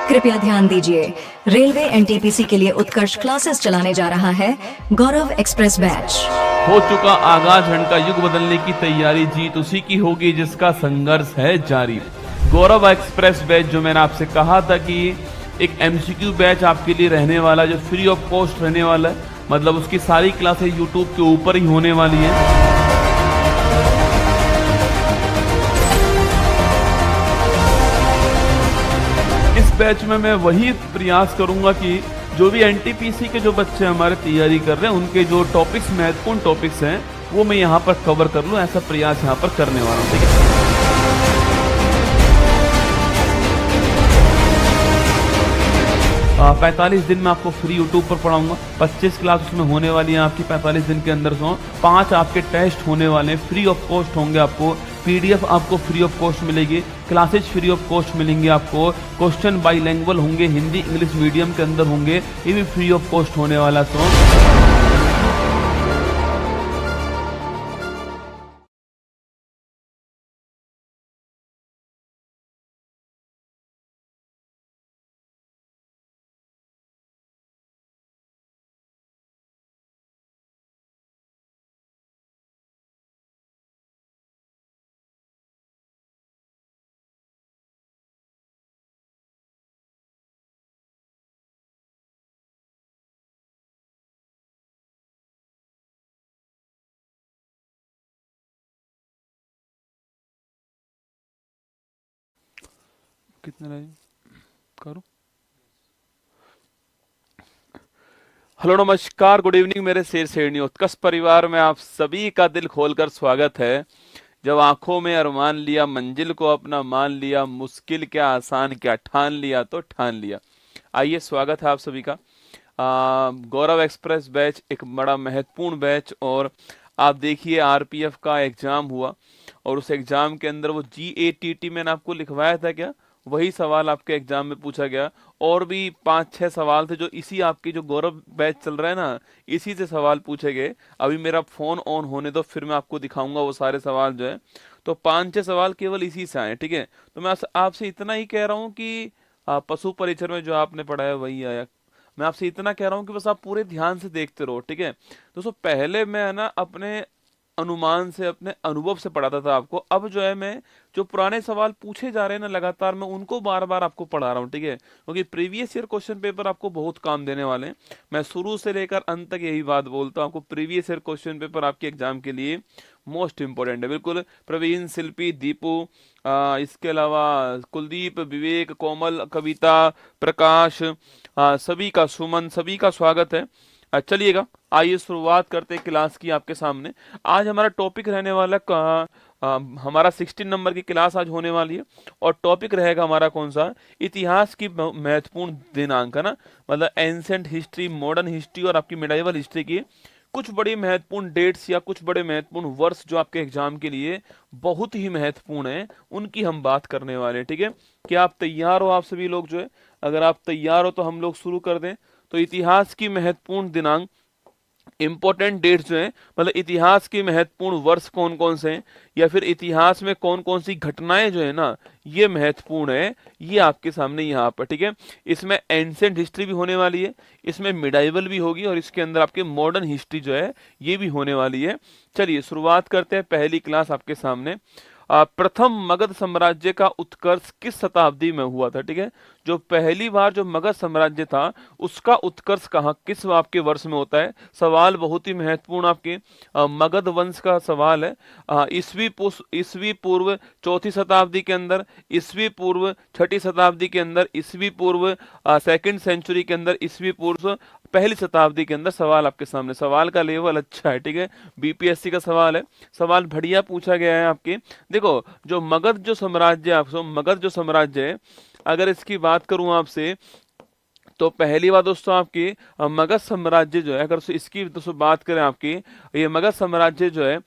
कृपया ध्यान दीजिए, रेलवे एनटीपीसी के लिए उत्कर्ष क्लासेस चलाने जा रहा है गौरव एक्सप्रेस बैच। हो चुका आगाज, झंड का युग बदलने की तैयारी, जीत उसी की होगी जिसका संघर्ष है जारी। गौरव एक्सप्रेस बैच जो मैंने आपसे कहा था कि एक एमसीक्यू बैच आपके लिए रहने वाला, जो फ्री ऑफ कॉस्ट रहने वाला है, मतलब उसकी सारी क्लासेस यूट्यूब के ऊपर ही होने वाली है। इस बैच में मैं वही प्रयास करूंगा कि जो भी एनटीपीसी के जो बच्चे हमारे तैयारी कर रहे हैं उनके जो टॉपिक्स, महत्वपूर्ण टॉपिक्स हैं, वो मैं यहाँ पर कवर कर लूँ, ऐसा प्रयास यहाँ पर करने वाला हूँ। ठीक है, 45 दिन में आपको फ्री यूट्यूब पर पढ़ाऊंगा। 25 क्लास उसमें होने वाली है आपकी 45 दिन के अंदर। 5 आपके टेस्ट होने वाले हैं, फ्री ऑफ कॉस्ट होंगे। आपको पीडीएफ आपको फ्री ऑफ कॉस्ट मिलेगी, क्लासेज फ्री ऑफ कॉस्ट मिलेंगे आपको, क्वेश्चन बाईलैंग्वेज होंगे, हिंदी इंग्लिश मीडियम के अंदर होंगे, ये भी फ्री ऑफ कॉस्ट होने वाला। कितने रहे करूं? हेलो, नमस्कार, गुड इवनिंग मेरे शेर शेरनी उत्कर्ष परिवार में आप सभी का दिल खोलकर स्वागत है। जब आंखों में अरमान लिया, मंजिल को अपना मान लिया, मुश्किल क्या आसान क्या ठान लिया तो ठान लिया। आइए, स्वागत है आप सभी का। गौरव एक्सप्रेस बैच एक बड़ा महत्वपूर्ण बैच। और आप देखिए, आरपीएफ का एग्जाम हुआ और उस एग्जाम के अंदर वो GATT मैंने आपको लिखवाया था क्या, वही सवाल आपके एग्जाम में पूछा गया। और भी 5-6 सवाल थे जो इसी आपकी जो गौरव बैच चल रहा है ना, इसी से सवाल पूछे गए। अभी मेरा फोन ऑन होने दो, फिर मैं आपको दिखाऊंगा वो सारे सवाल जो है। तो 5-6 सवाल केवल इसी से आए। ठीक है, तो मैं आपसे इतना ही कह रहा हूँ कि पशु परिचर में जो आपने पढ़ा है वही आया। मैं आपसे इतना कह रहा हूँ कि बस आप पूरे ध्यान से देखते रहो। ठीक है दोस्तों, पहले मैं ना अपने अनुमान से, अपने अनुभव से पढ़ाता था आपको। अब जो है, मैं जो पुराने सवाल पूछे जा रहे हैं ना लगातार, मैं उनको बार बार आपको पढ़ा रहा हूँ। ठीक है, क्योंकि प्रीवियस ईयर क्वेश्चन पेपर आपको बहुत काम देने वाले हैं। मैं शुरू से लेकर अंत तक यही बात बोलता हूँ, आपको प्रीवियस ईयर क्वेश्चन पेपर आपके एग्जाम के लिए मोस्ट इंपॉर्टेंट है। बिल्कुल, प्रवीण, शिल्पी, दीपू, इसके अलावा कुलदीप, विवेक, कोमल, कविता, प्रकाश, सभी का, सुमन, सभी का स्वागत है। चलिएगा, आइए शुरुआत करते हैं क्लास की आपके सामने। आज हमारा टॉपिक रहने वाला हमारा 16 नंबर की क्लास आज होने वाली है। और टॉपिक रहेगा हमारा कौन सा, इतिहास की महत्वपूर्ण दिनांक, है ना, मतलब एंसेंट हिस्ट्री, मॉडर्न हिस्ट्री और आपकी मिडाइवल हिस्ट्री की कुछ बड़ी महत्वपूर्ण डेट्स या कुछ बड़े महत्वपूर्ण वर्ष जो आपके एग्जाम के लिए बहुत ही महत्वपूर्ण है, उनकी हम बात करने वाले हैं। ठीक है, क्या आप तैयार हो? आप सभी लोग जो है, अगर आप तैयार हो तो हम लोग शुरू कर दें। तो इतिहास की महत्वपूर्ण दिनांक, इंपॉर्टेंट डेट्स जो है, मतलब इतिहास के महत्वपूर्ण वर्ष कौन कौन से हैं, या फिर इतिहास में कौन कौन सी घटनाएं जो है ना, ये महत्वपूर्ण है, ये आपके सामने यहाँ पर। ठीक है, इसमें एंसेंट हिस्ट्री भी होने वाली है, इसमें मिडाइवल भी होगी, और इसके अंदर आपके मॉडर्न हिस्ट्री जो है ये भी होने वाली है। चलिए शुरुआत करते हैं। पहली क्लास आपके सामने, प्रथम मगध साम्राज्य का उत्कर्ष किस शताब्दी में हुआ था? ठीक है, जो पहली बार जो मगध साम्राज्य था उसका उत्कर्ष कहाँ, किस आपके वर्ष में होता है? सवाल बहुत ही महत्वपूर्ण आपके मगध वंश का सवाल है। ईसवी पूर्व 4वीं शताब्दी के अंदर, ईसवी पूर्व 6वीं शताब्दी के अंदर, ईसवी पूर्व 2nd सेंचुरी के अंदर, ईसवी पूर्व 1ली शताब्दी के अंदर। सवाल आपके सामने, सवाल का लेवल अच्छा है। ठीक है, बीपीएससी का सवाल है, सवाल बढ़िया पूछा गया है आपके। देखो, जो मगध जो साम्राज्य है, आपको मगध जो साम्राज्य है, अगर इसकी बात करूं आपसे, तो पहली बात दोस्तों आपकी मगध साम्राज्य जो है, अगर इसकी दोस्तों बात करें आपकी, ये मगध साम्राज्य जो है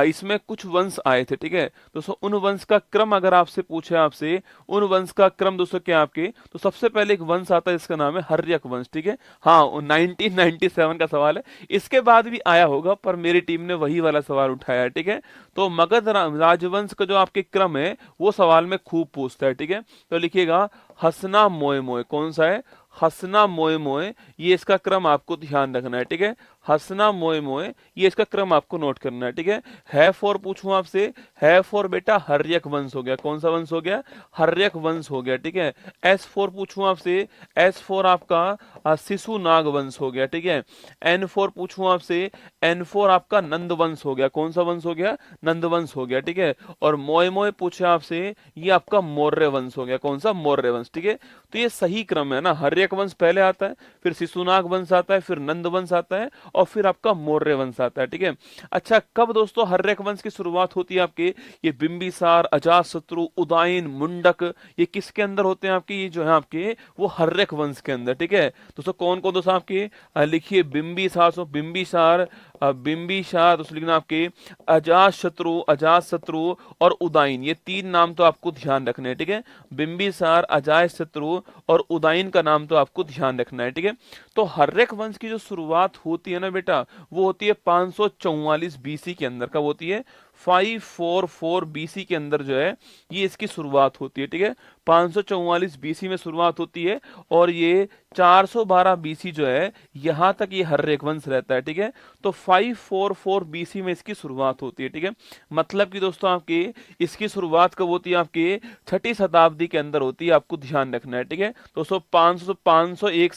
इसमें कुछ वंश आए थे, ठीक है दोस्तों। उन वंश का क्रम अगर आपसे पूछे, आपसे उन वंश का क्रम दोस्तों क्या आपके, तो सबसे पहले एक वंश आता है, इसका नाम है हर्यक वंश, ठीक है। हाँ 1997 का सवाल है, इसके बाद भी आया होगा पर मेरी टीम ने वही वाला सवाल उठाया है, ठीक है। तो मगध राजवंश का जो आपके क्रम है वो सवाल में खूब पूछता है, ठीक है। तो लिखिएगा हसना मोए मोए, कौन सा है, हसना मोए मोए, ये इसका क्रम आपको ध्यान रखना है, ठीक है। हसना मोए मोए, ये इसका क्रम आपको नोट करना है, ठीक है फॉर पूछूं आपसे, है फॉर बेटा हर्यक वंश हो गया, कौन सा वंश हो गया, हर्यक वंश हो गया, ठीक है। एस फॉर पूछूं आपसे, एस फॉर आपका शिशु नाग वंश हो गया, ठीक है। एन फॉर पूछूं आपसे, एन फॉर आपका नंद वंश हो गया, कौन सा वंश हो गया, नंद वंश हो गया, ठीक है। और मोए मोए पूछे आपसे, ये आपका मौर्य वंश हो गया, कौन सा, मौर्य वंश, ठीक है। तो ये सही क्रम है ना, हर्यक वंश पहले आता है, फिर शिशुनाग वंश आता है, फिर नंद वंश आता है और फिर आपका मौर्य वंश आता है, ठीक है। अच्छा कब दोस्तों हर्यक वंश की शुरुआत होती है आपके, ये बिंबिसार, अजातशत्रु, उदयन, मुंडक, ये किसके अंदर होते हैं आपके, ये जो है आपके वो हर्यक वंश के अंदर, ठीक है। दोस्तों कौन कौन दोस्तों आपके लिखिए, बिंबिसार, बिंबिसार, बिंबिसार दोस्तों लिखना आपके, अजातशत्रु, अजातशत्रु और उदयन, ये तीन नाम तो आपको ध्यान रखने हैं, ठीक है। बिंबिसार, अजातशत्रु और उदयन का नाम तो आपको ध्यान रखना है, ठीक है। तो हर्यक वंश की जो शुरुआत होती है ना बेटा, वो होती है 544 बीसी के अंदर, कब होती है, 544 बीसी के अंदर जो है ये इसकी शुरुआत होती है, ठीक है। 544 बीसी में शुरुआत होती है और ये 412 बीसी जो है यहां तक ये हर्यक वंश रहता है, ठीक है। तो 544 बीसी में इसकी शुरुआत होती है, ठीक है। मतलब कि दोस्तों आपकी इसकी शुरुआत कब होती है, आपकी 6ठी शताब्दी के अंदर होती है, आपको ध्यान रखना है, ठीक है। दोस्तों 501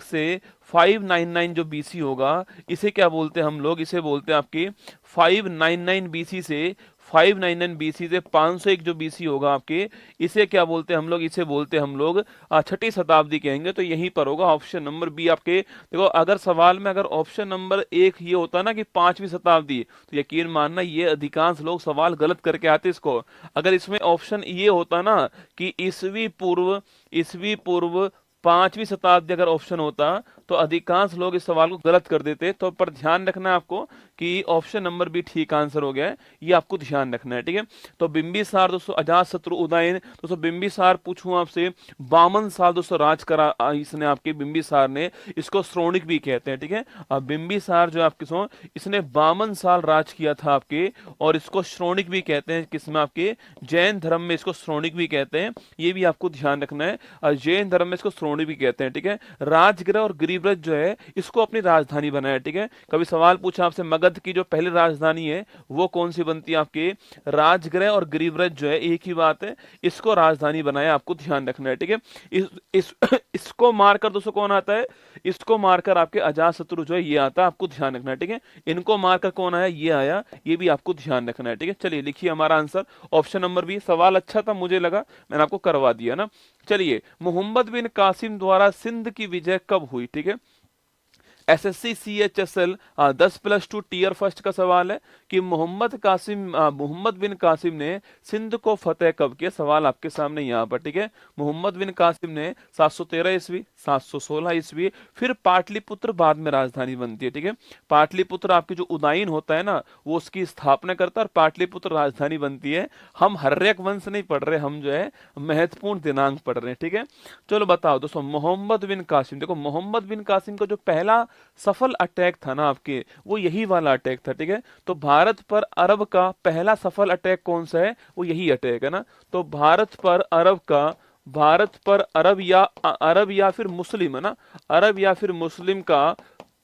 से 599 जो बीसी होगा, इसे क्या बोलते हैं हम लोग, इसे बोलते हैं आपकी 599 बीसी से 599 बीसी से 501 जो बीसी होगा आपके, इसे क्या बोलते हैं हम लोग, इसे बोलते हैं हम लोग 6ठी शताब्दी कहेंगे। तो यहीं पर होगा ऑप्शन नंबर बी आपके। देखो अगर सवाल में अगर ऑप्शन नंबर 1 ये होता ना कि 5वीं शताब्दी, तो यकीन मानना ये अधिकांश लोग सवाल गलत करके आते इसको। अगर इसमें ऑप्शन ये होता ना कि ईसवी पूर्व 5वीं शताब्दी अगर ऑप्शन होता तो अधिकांश लोग इस सवाल को गलत कर देते। तो पर ध्यान रखना है आपको कि ऑप्शन नंबर बी ठीक आंसर हो गया है, ये आपको ध्यान रखना है, ठीक है। तो बिंबिसार दोस्तों, अजातशत्रु, उदयन, दोस्तों बिंबिसार पूछूं आपसे 52 साल दोस्तों राज करा इसने, आपके बिंबिसार ने, इसको श्रोणिक भी कहते हैं, ठीक है। अब बिंबिसार जो आपके सो इसने 52 साल राज किया था आपके, और इसको श्रोणिक भी कहते हैं, किसमें, आपके जैन धर्म में इसको श्रोणिक भी कहते हैं, ये भी आपको ध्यान रखना है। जैन धर्म में इसको श्रोणिक भी कहते हैं, ठीक है। राजगृह और गिरिव्रत जो है इसको अपनी राजधानी बनाया, ठीक है। कभी सवाल पूछा आपसे मगध की जो पहली राजधानी है वो कौन सी बनती है, आपके राजगृह और गिरिव्रत जो है एक ही बात है, इसको राजधानी बनाया, आपको ध्यान रखना है, ठीक है। इसको मारकर दोस्तों कौन आता है, इसको मारकर आपके अजातशत्रु जो है ये आता है, आपको ध्यान रखना है, ठीक है। इनको मारकर कौन आया, ये आया, ये भी आपको ध्यान रखना है, ठीक है। चलिए लिखिए हमारा आंसर ऑप्शन नंबर बी। सवाल अच्छा था, मुझे लगा मैंने आपको करवा दिया ना। चलिए, मोहम्मद बिन कासिम द्वारा सिंध की विजय कब हुई, ठीक है। एसएससी CHSL 10+2 टीयर फर्स्ट का सवाल है कि मोहम्मद बिन कासिम ने सिंध को फतेह कब किया, सवाल आपके सामने यहाँ पर, ठीक है। मोहम्मद बिन कासिम ने 713 ईस्वी, 716 ईस्वी, फिर पाटलिपुत्र बाद में राजधानी बनती है, ठीक है। पाटलिपुत्र आपके जो उदयन होता है ना, वो उसकी स्थापना करता है और पाटलिपुत्र राजधानी बनती है। हम हर्यक वंश नहीं पढ़ रहे, हम जो है महत्वपूर्ण दिनांक पढ़ रहे हैं, ठीक है। चलो बताओ दोस्तों, मोहम्मद बिन कासिम, देखो मोहम्मद बिन कासिम का जो पहला सफल अटैक था ना आपके, वो यही वाला अटैक था, ठीक है। तो भारत पर अरब का पहला सफल अटैक कौन सा है, वो यही अटैक है ना। तो भारत पर अरब या फिर मुस्लिम है ना, अरब या फिर मुस्लिम का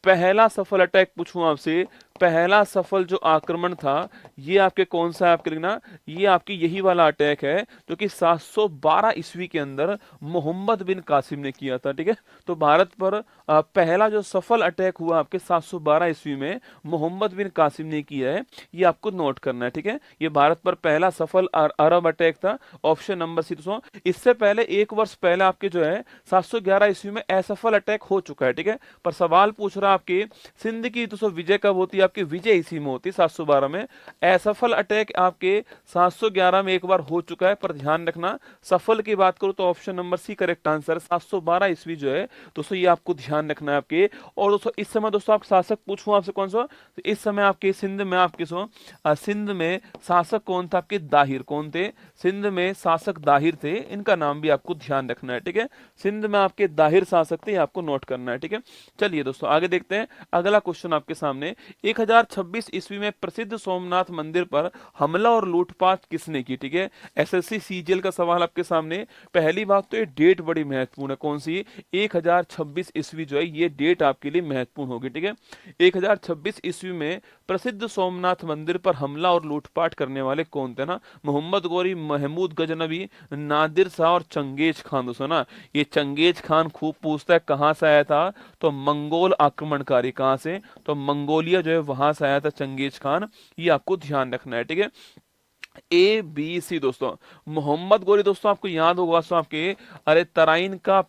पहला सफल अटैक पूछूं आपसे, पहला सफल जो आक्रमण था ये आपके कौन सा है, आपके लिखना, ये आपकी यही वाला अटैक है जो कि 712 ईस्वी के अंदर मोहम्मद बिन कासिम ने किया था, ठीक है। तो भारत पर पहला जो सफल अटैक हुआ आपके 712 ईस्वी में मोहम्मद बिन कासिम ने किया है, ये आपको नोट करना है, ठीक है। ये भारत पर पहला सफल अरब अटैक था, ऑप्शन नंबर सी। दोस्तों इससे पहले 1 वर्ष पहले आपके जो है 711 ईस्वी में असफल अटैक हो चुका है, ठीक है। पर सवाल पूछ रहा आपके सिंध की दोस्तों विजय कब होती है, आपकी विजय इसी में होती है 712 में। असफल अटैक आपके 711 में एक बार हो चुका है, पर ध्यान रखना सफल की बात करूं तो option number C correct answer है। 712 ईस्वी जो है दोस्तों, ये आपको ध्यान रखना है आपके। और दोस्तों इस समय दोस्तों आप शासक पूछूं आपसे कौन सा, तो इस समय आपके सिंध में आपके सिंध में शासक कौन था आपके, दाहिर कौन थे, सिंध में शासक दाहिर थे, इनका नाम भी आपको ध्यान रखना है, ठीक है। सिंध में आपके दाहिर शासक थे, आपको नोट करना है, ठीक है। चलिए दोस्तों आगे देखते हैं, अगला क्वेश्चन आपके सामने। 1026 ईस्वी में प्रसिद्ध सोमनाथ मंदिर पर हमला और लूटपाट किसने की, ठीक है। एसएससी सीजीएल का सवाल आपके सामने। पहली बात तो ये डेट बड़ी महत्वपूर्ण है, कौन सी, 1026 ईस्वी जो है ये डेट आपके लिए महत्वपूर्ण होगी, ठीक है। 1026 ईस्वी में प्रसिद्ध सोमनाथ मंदिर पर हमला और लूटपाट करने वाले कौन थे ना, मोहम्मद गौरी, महमूद गजनवी, नादिर शाह और चंगेज खान। दोस्तों ना ये चंगेज खान खूब पूछता है कहां से आया था, तो मंगोल आक्रमणकारी, कहां से, तो मंगोलिया जो है वहां से आया था चंगेज खान, ये आपको ध्यान रखना है, ठीक है। ए बी सी दोस्तों, मोहम्मद गोरी दोस्तों आपको याद होगा दोस्तों आपके, अरे तराइन का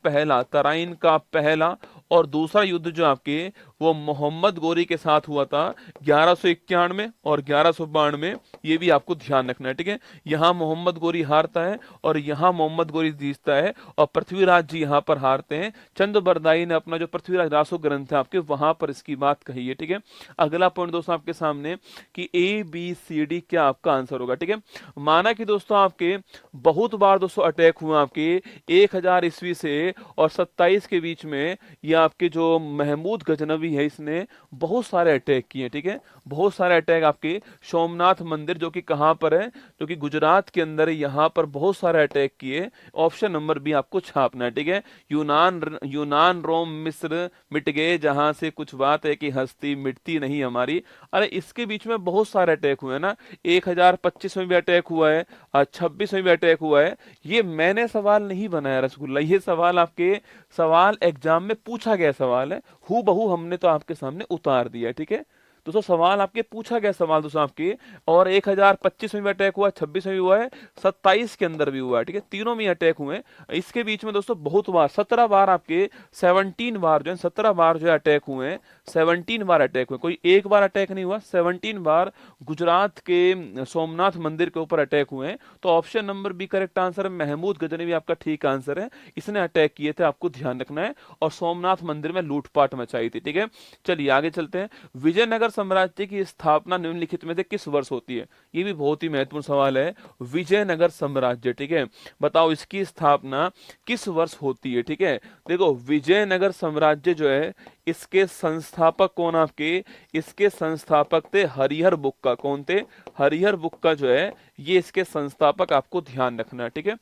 पहला और दूसरा युद्ध जो आपके वो मोहम्मद गोरी के साथ हुआ था 1191 और 1192, ये भी आपको ध्यान रखना है, ठीक है। यहाँ मोहम्मद गोरी हारता है और यहाँ मोहम्मद गोरी जीतता है, और पृथ्वीराज जी यहाँ पर हारते हैं। चंद बरदाई ने अपना जो पृथ्वीराज रासो ग्रंथ है आपके वहां पर इसकी बात कही है, ठीक है। अगला पॉइंट दोस्तों आपके सामने कि ए बी सी डी क्या आपका आंसर होगा, ठीक है। माना कि दोस्तों आपके बहुत बार दोस्तों अटैक हुआ आपके 1000 ईस्वी से और 27 के बीच में, ये आपके जो महमूद गजनवी है इसने बहुत सारे अटैक किए, ठीक है। बहुत सारे अटैक आपके सोमनाथ मंदिर जो कि कहां पर है, जो कि गुजरात के अंदर है, यहां पर बहुत सारे अटैक किए। ऑप्शन नंबर बी आपको छापना है, ठीक है। यूनान रोम मिस्र मिट गए जहां से कुछ बात है कि हस्ती मिटती नहीं हमारी। अरे इसके बीच में बहुत सारे अटैक हुए ना, 1025 में भी अटैक हुआ है, 26 में भी अटैक हुआ है। ये मैंने सवाल नहीं बनाया रसगुल्ला, ये सवाल आपके सवाल एग्जाम में पूछा गया सवाल है, हूबहू हमने तो आपके सामने उतार दिया, ठीक है। दोस्तों सवाल आपके पूछा गया सवाल दोस्तों आपके, और 1025 में भी अटैक हुआ, 26 में भी हुआ है, 27 के अंदर भी हुआ है, ठीक है। तीनों में अटैक हुए। इसके बीच में दोस्तों बहुत बार 17 बार आपके 17 बार जो है 17 बार जो है अटैक हुए हैं, 17 बार अटैक हुए, कोई एक बार अटैक नहीं हुआ, 17 बार गुजरात के सोमनाथ मंदिर के ऊपर अटैक हुए हैं। तो option number B correct answer है, महमूद गजनवी आपका ठीक आंसर है, इसने अटैक किए थे, आपको ध्यान रखना है, और सोमनाथ मंदिर में लूटपाट मचाई थी, ठीक है। चलिए आगे चलते हैं। विजयनगर साम्राज्य की स्थापना निम्नलिखित में से किस वर्ष होती है, ये भी बहुत ही महत्वपूर्ण सवाल है। विजयनगर साम्राज्य, ठीक है, बताओ इसकी स्थापना किस वर्ष होती है, ठीक है। देखो विजयनगर साम्राज्य जो है इसके संस्थापक कौन आपके, इसके संस्थापक थे हरिहर बुक्का, कौन थे, हरिहर बुक्का जो है ये इसके संस्थापक, आपको ध्यान रखना है, ठीक है।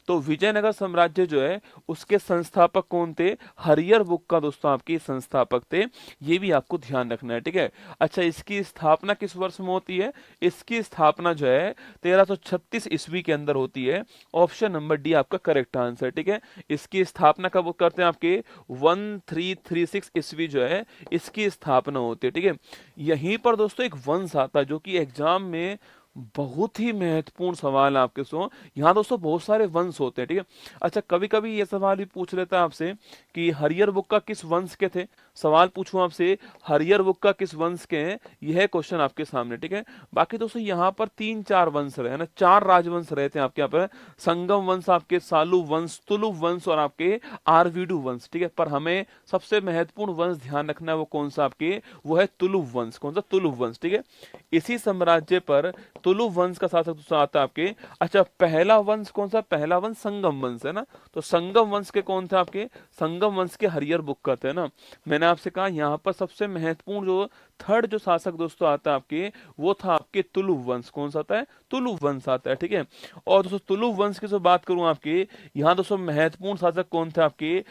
तो विजयनगर साम्राज्य जो है उसके संस्थापक कौन थे, हरिहर बुक्का दोस्तों आपके संस्थापक थे, ये भी आपको ध्यान रखना है, ठीक है। अच्छा इसकी स्थापना किस वर्ष में होती है, इसकी स्थापना जो है 1336 ईस्वी के अंदर होती है। ऑप्शन नंबर डी आपका करेक्ट आंसर, ठीक है। इसकी स्थापना कब करते हैं आपके 1336 ईस्वी जो है इसकी स्थापना होती है, ठीक है। यहीं पर दोस्तों एक वंश आता है जो कि एग्जाम में बहुत ही महत्वपूर्ण सवाल है आपके सो, यहाँ दोस्तों बहुत सारे वंश होते हैं, ठीक है। अच्छा कभी कभी ये सवाल भी पूछ लेता है आपसे कि हरिहर बुक्का किस वंश के थे, सवाल पूछूं आपसे हरिहर बुक्का किस वंश के हैं, यह क्वेश्चन आपके सामने, ठीक है। बाकी दोस्तों यहाँ पर 3-4 वंश रहे ना, 4 राजवंश रहे थे आपके यहाँ पर, संगम वंश, आपके सालू वंश, तुलुप वंश और आपके आरवीडू वंश, ठीक है। पर हमें सबसे महत्वपूर्ण वंश ध्यान रखना है, वो कौन सा आपके, वो है तुलुप वंश, कौन सा, तुलुप वंश, ठीक है। इसी साम्राज्य पर तुलुप वंश का शासक दूसरा आता है आपके। अच्छा पहला वंश कौन सा, पहला वंश संगम वंश है ना, तो संगम वंश के कौन थे आपके, संगम वंश के हरिहर बुक्का थे ना। मैंने आपसे कहा यहाँ पर सबसे महत्वपूर्ण जो थर्ड जो शासक दोस्तों आता है आपके, वो था आपके तुलुप वंश, कौन सा आता है, तुलुप वंश आता है, ठीक है। और दोस्तों तुलुप वंश की जो बात करूं आपके, यहाँ दोस्तों महत्वपूर्ण शासक कौन थे आपके,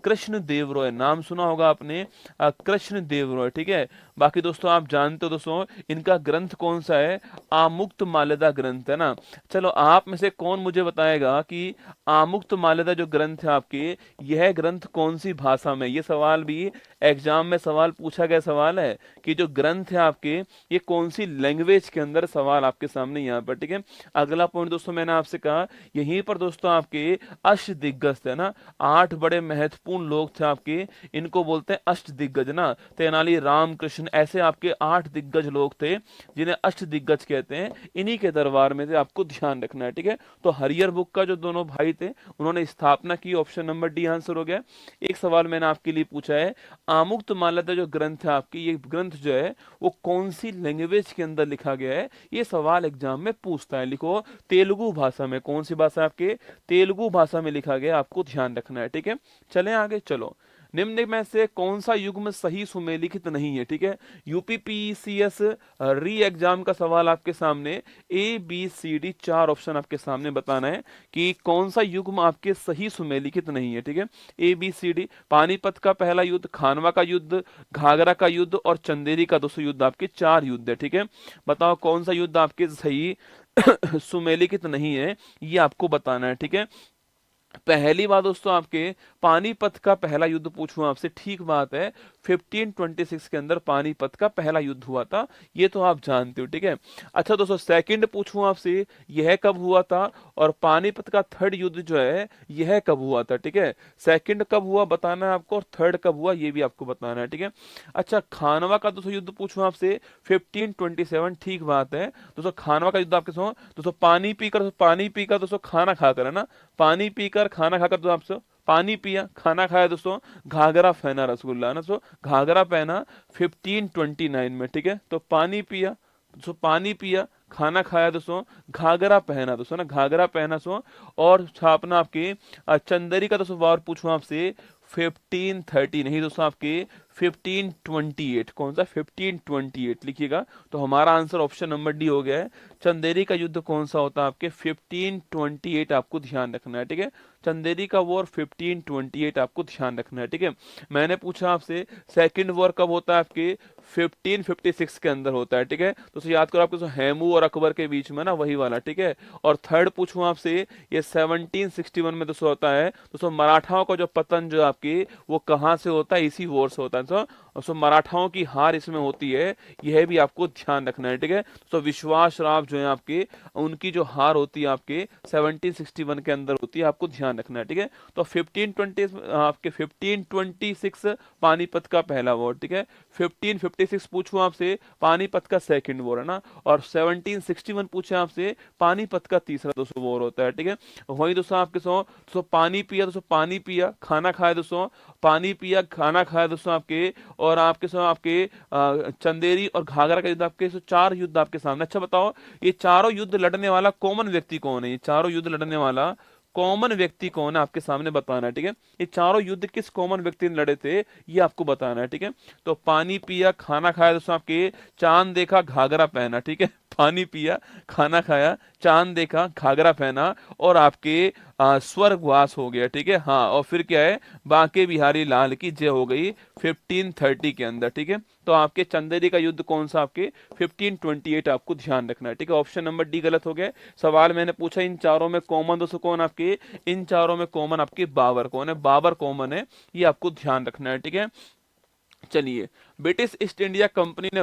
कृष्ण देव रॉय, नाम सुना होगा आपने, कृष्ण देव रॉय, ठीक है। बाकी दोस्तों आप जानते हो दोस्तों इनका ग्रंथ कौन सा है, आमुक्त माल्यदा ग्रंथ है ना। चलो आप में से कौन मुझे बताएगा कि आमुक्त माल्यदा जो ग्रंथ है आपके, यह ग्रंथ कौन सी भाषा में, ये सवाल भी एग्जाम में सवाल पूछा गया सवाल है कि जो ग्रंथ है आपके ये कौन सी लैंग्वेज के अंदर, सवाल आपके सामने यहाँ पर, ठीक है। अगला पॉइंट दोस्तों मैंने आपसे कहा यहीं पर दोस्तों आपके अष्टदिग्गज थे ना, 8 बड़े महत्वपूर्ण लोग थे आपके, इनको बोलते हैं अष्टदिग्गज ना। तेनाली रामकृष्ण, ऐसे आपके 8 दिग्गज लोग थे जिन्हें अष्टदिग्गज कहते हैं, इन्हीं के दरबार में थे, आपको ध्यान रखना है, ठीक है। तो हरियर बुक का जो दोनों भाई थे उन्होंने स्थापना की, ऑप्शन नंबर डी आंसर हो गया। एक सवाल मैंने आपके लिए पूछा है, आमुक्तमाल्यदा जो ग्रंथ है आपकी, ये ग्रंथ जो है वो कौन सी लैंग्वेज के अंदर लिखा गया है, ये सवाल एग्जाम में पूछता है। लिखो तेलुगु भाषा में, कौन सी भाषा आपके, तेलुगु भाषा में लिखा गया, आपको ध्यान रखना है, ठीक है। चलें आगे, चलो। निम्न में से कौन सा युग्म सही सुमेलित नहीं है, ठीक है। यूपीपीसीएस री एग्जाम का सवाल आपके सामने, A B C D 4 option आपके सामने बताना है कि कौन सा युग्म आपके सही सुमेलित नहीं है, ठीक है। A B C D, Panipat का पहला युद्ध, खानवा का युद्ध, घाघरा का युद्ध और चंदेरी का दोस्तों युद्ध, आपके 4 युद्ध है, ठीक है। बताओ कौन सा युद्ध आपके सही सुमेलित नहीं है, ये आपको बताना है, ठीक है। पहली बात दोस्तों आपके पानीपत का पहला युद्ध पूछूं आपसे, ठीक बात है, 1526 के अंदर पानीपत का पहला युद्ध हुआ था, ये तो आप जानते हो, ठीक है। अच्छा दोस्तों सेकंड पूछूं आपसे, यह कब हुआ था, और पानीपत का थर्ड युद्ध जो है यह कब हुआ था, ठीक है। सेकंड कब हुआ बताना है आपको, और थर्ड कब हुआ ये भी आपको बताना है, ठीक है। अच्छा खानवा का दोस्तों युद्ध पूछूं आपसे, 1527, ठीक बात है दोस्तों, खानवा का युद्ध आपके सो दोस्तों, पानी पीकर दोस्तों खाना खाकर, है ना, पानी पीकर खाना खाकर, तो आपसे पानी पिया खाना खाया दोस्तों, घाघरा पहना रसगुल्ला ना, तो घाघरा पहना 1529 में, ठीक है। तो पानी पिया दोस्तों, पानी पिया खाना खाया दोस्तों, घाघरा पहना दोस्तों ना, घाघरा पहना सो, और छापना आपके चंदेरी का दोस्तों वार पूछूं आपसे 1530 नहीं दोस्तों, आपके 1528, कौन सा 1528 लिखिएगा, तो हमारा आंसर ऑप्शन नंबर डी हो गया है। चंदेरी का युद्ध कौन सा होता है आपके 1528, आपको ध्यान रखना है, ठीक है। चंदेरी का वॉर 1528 आपको ध्यान रखना है, ठीक है। मैंने पूछा आपसे सेकंड वॉर कब होता है आपके 1556 के अंदर होता है, ठीक है। तो याद करो आपके हेमू और अकबर के बीच में ना, वही वाला, ठीक है। और थर्ड पूछूं आपसे, ये 1761 में दोस्तों होता है। दोस्तों मराठाओं का जो पतन जो आपकी वो कहाँ से होता है, इसी वॉर से होता है। सो मराठाओं की हार इसमें होती है, यह भी आपको ध्यान रखना है, ठीक है। तो विश्वास राव जो है आपके, उनकी जो हार होती है आपके 1761 के अंदर होती है, आपको ध्यान रखना है, ठीक है। तो 1520 आपके 1526 पानीपत का पहला वॉर, ठीक है। 1556 पूछूं आपसे, पानीपत का सेकंड वॉर है ना, और 1761 पूछे आपसे, पानीपत का तीसरा दोस्तों वॉर होता है, ठीक है। वही दोस्तों आपके दोस्तों पानी पिया दोस्तों, पानी पिया खाना खाया दोस्तों, पानी पिया खाना खाया दोस्तों आपके, और आपके आपके चंदेरी और घाघरा का युद्ध, आपके 4 युद्ध आपके सामने। अच्छा बताओ ये चारों युद्ध लड़ने वाला कॉमन व्यक्ति कौन है, ये चारों युद्ध लड़ने वाला कॉमन व्यक्ति कौन है, आपके सामने बताना है, ठीक है। ये चारों युद्ध किस कॉमन व्यक्ति ने लड़े थे, ये आपको बताना है, ठीक है। तो पानी पिया खाना खाया दोस्तों आपके, चांद देखा घाघरा पहना, ठीक है। पानी पिया खाना खाया, चांद देखा घाघरा पहना, और आपके स्वर्गवास हो गया, ठीक है। हाँ, और फिर क्या है, बांके बिहारी लाल की जय हो गई 1530 के अंदर, ठीक है। तो आपके चंदेरी का युद्ध कौन सा, आपके 1528, आपको ध्यान रखना है, ठीक है। ऑप्शन नंबर डी गलत हो गया। सवाल मैंने पूछा इन चारों में कॉमन दोस्तों कौन आपके, इन चारों में कॉमन आपके बाबर कौन है, बाबर कॉमन है, ये आपको ध्यान रखना है, ठीक है। चलिए, ब्रिटिश ईस्ट इंडिया कंपनी ने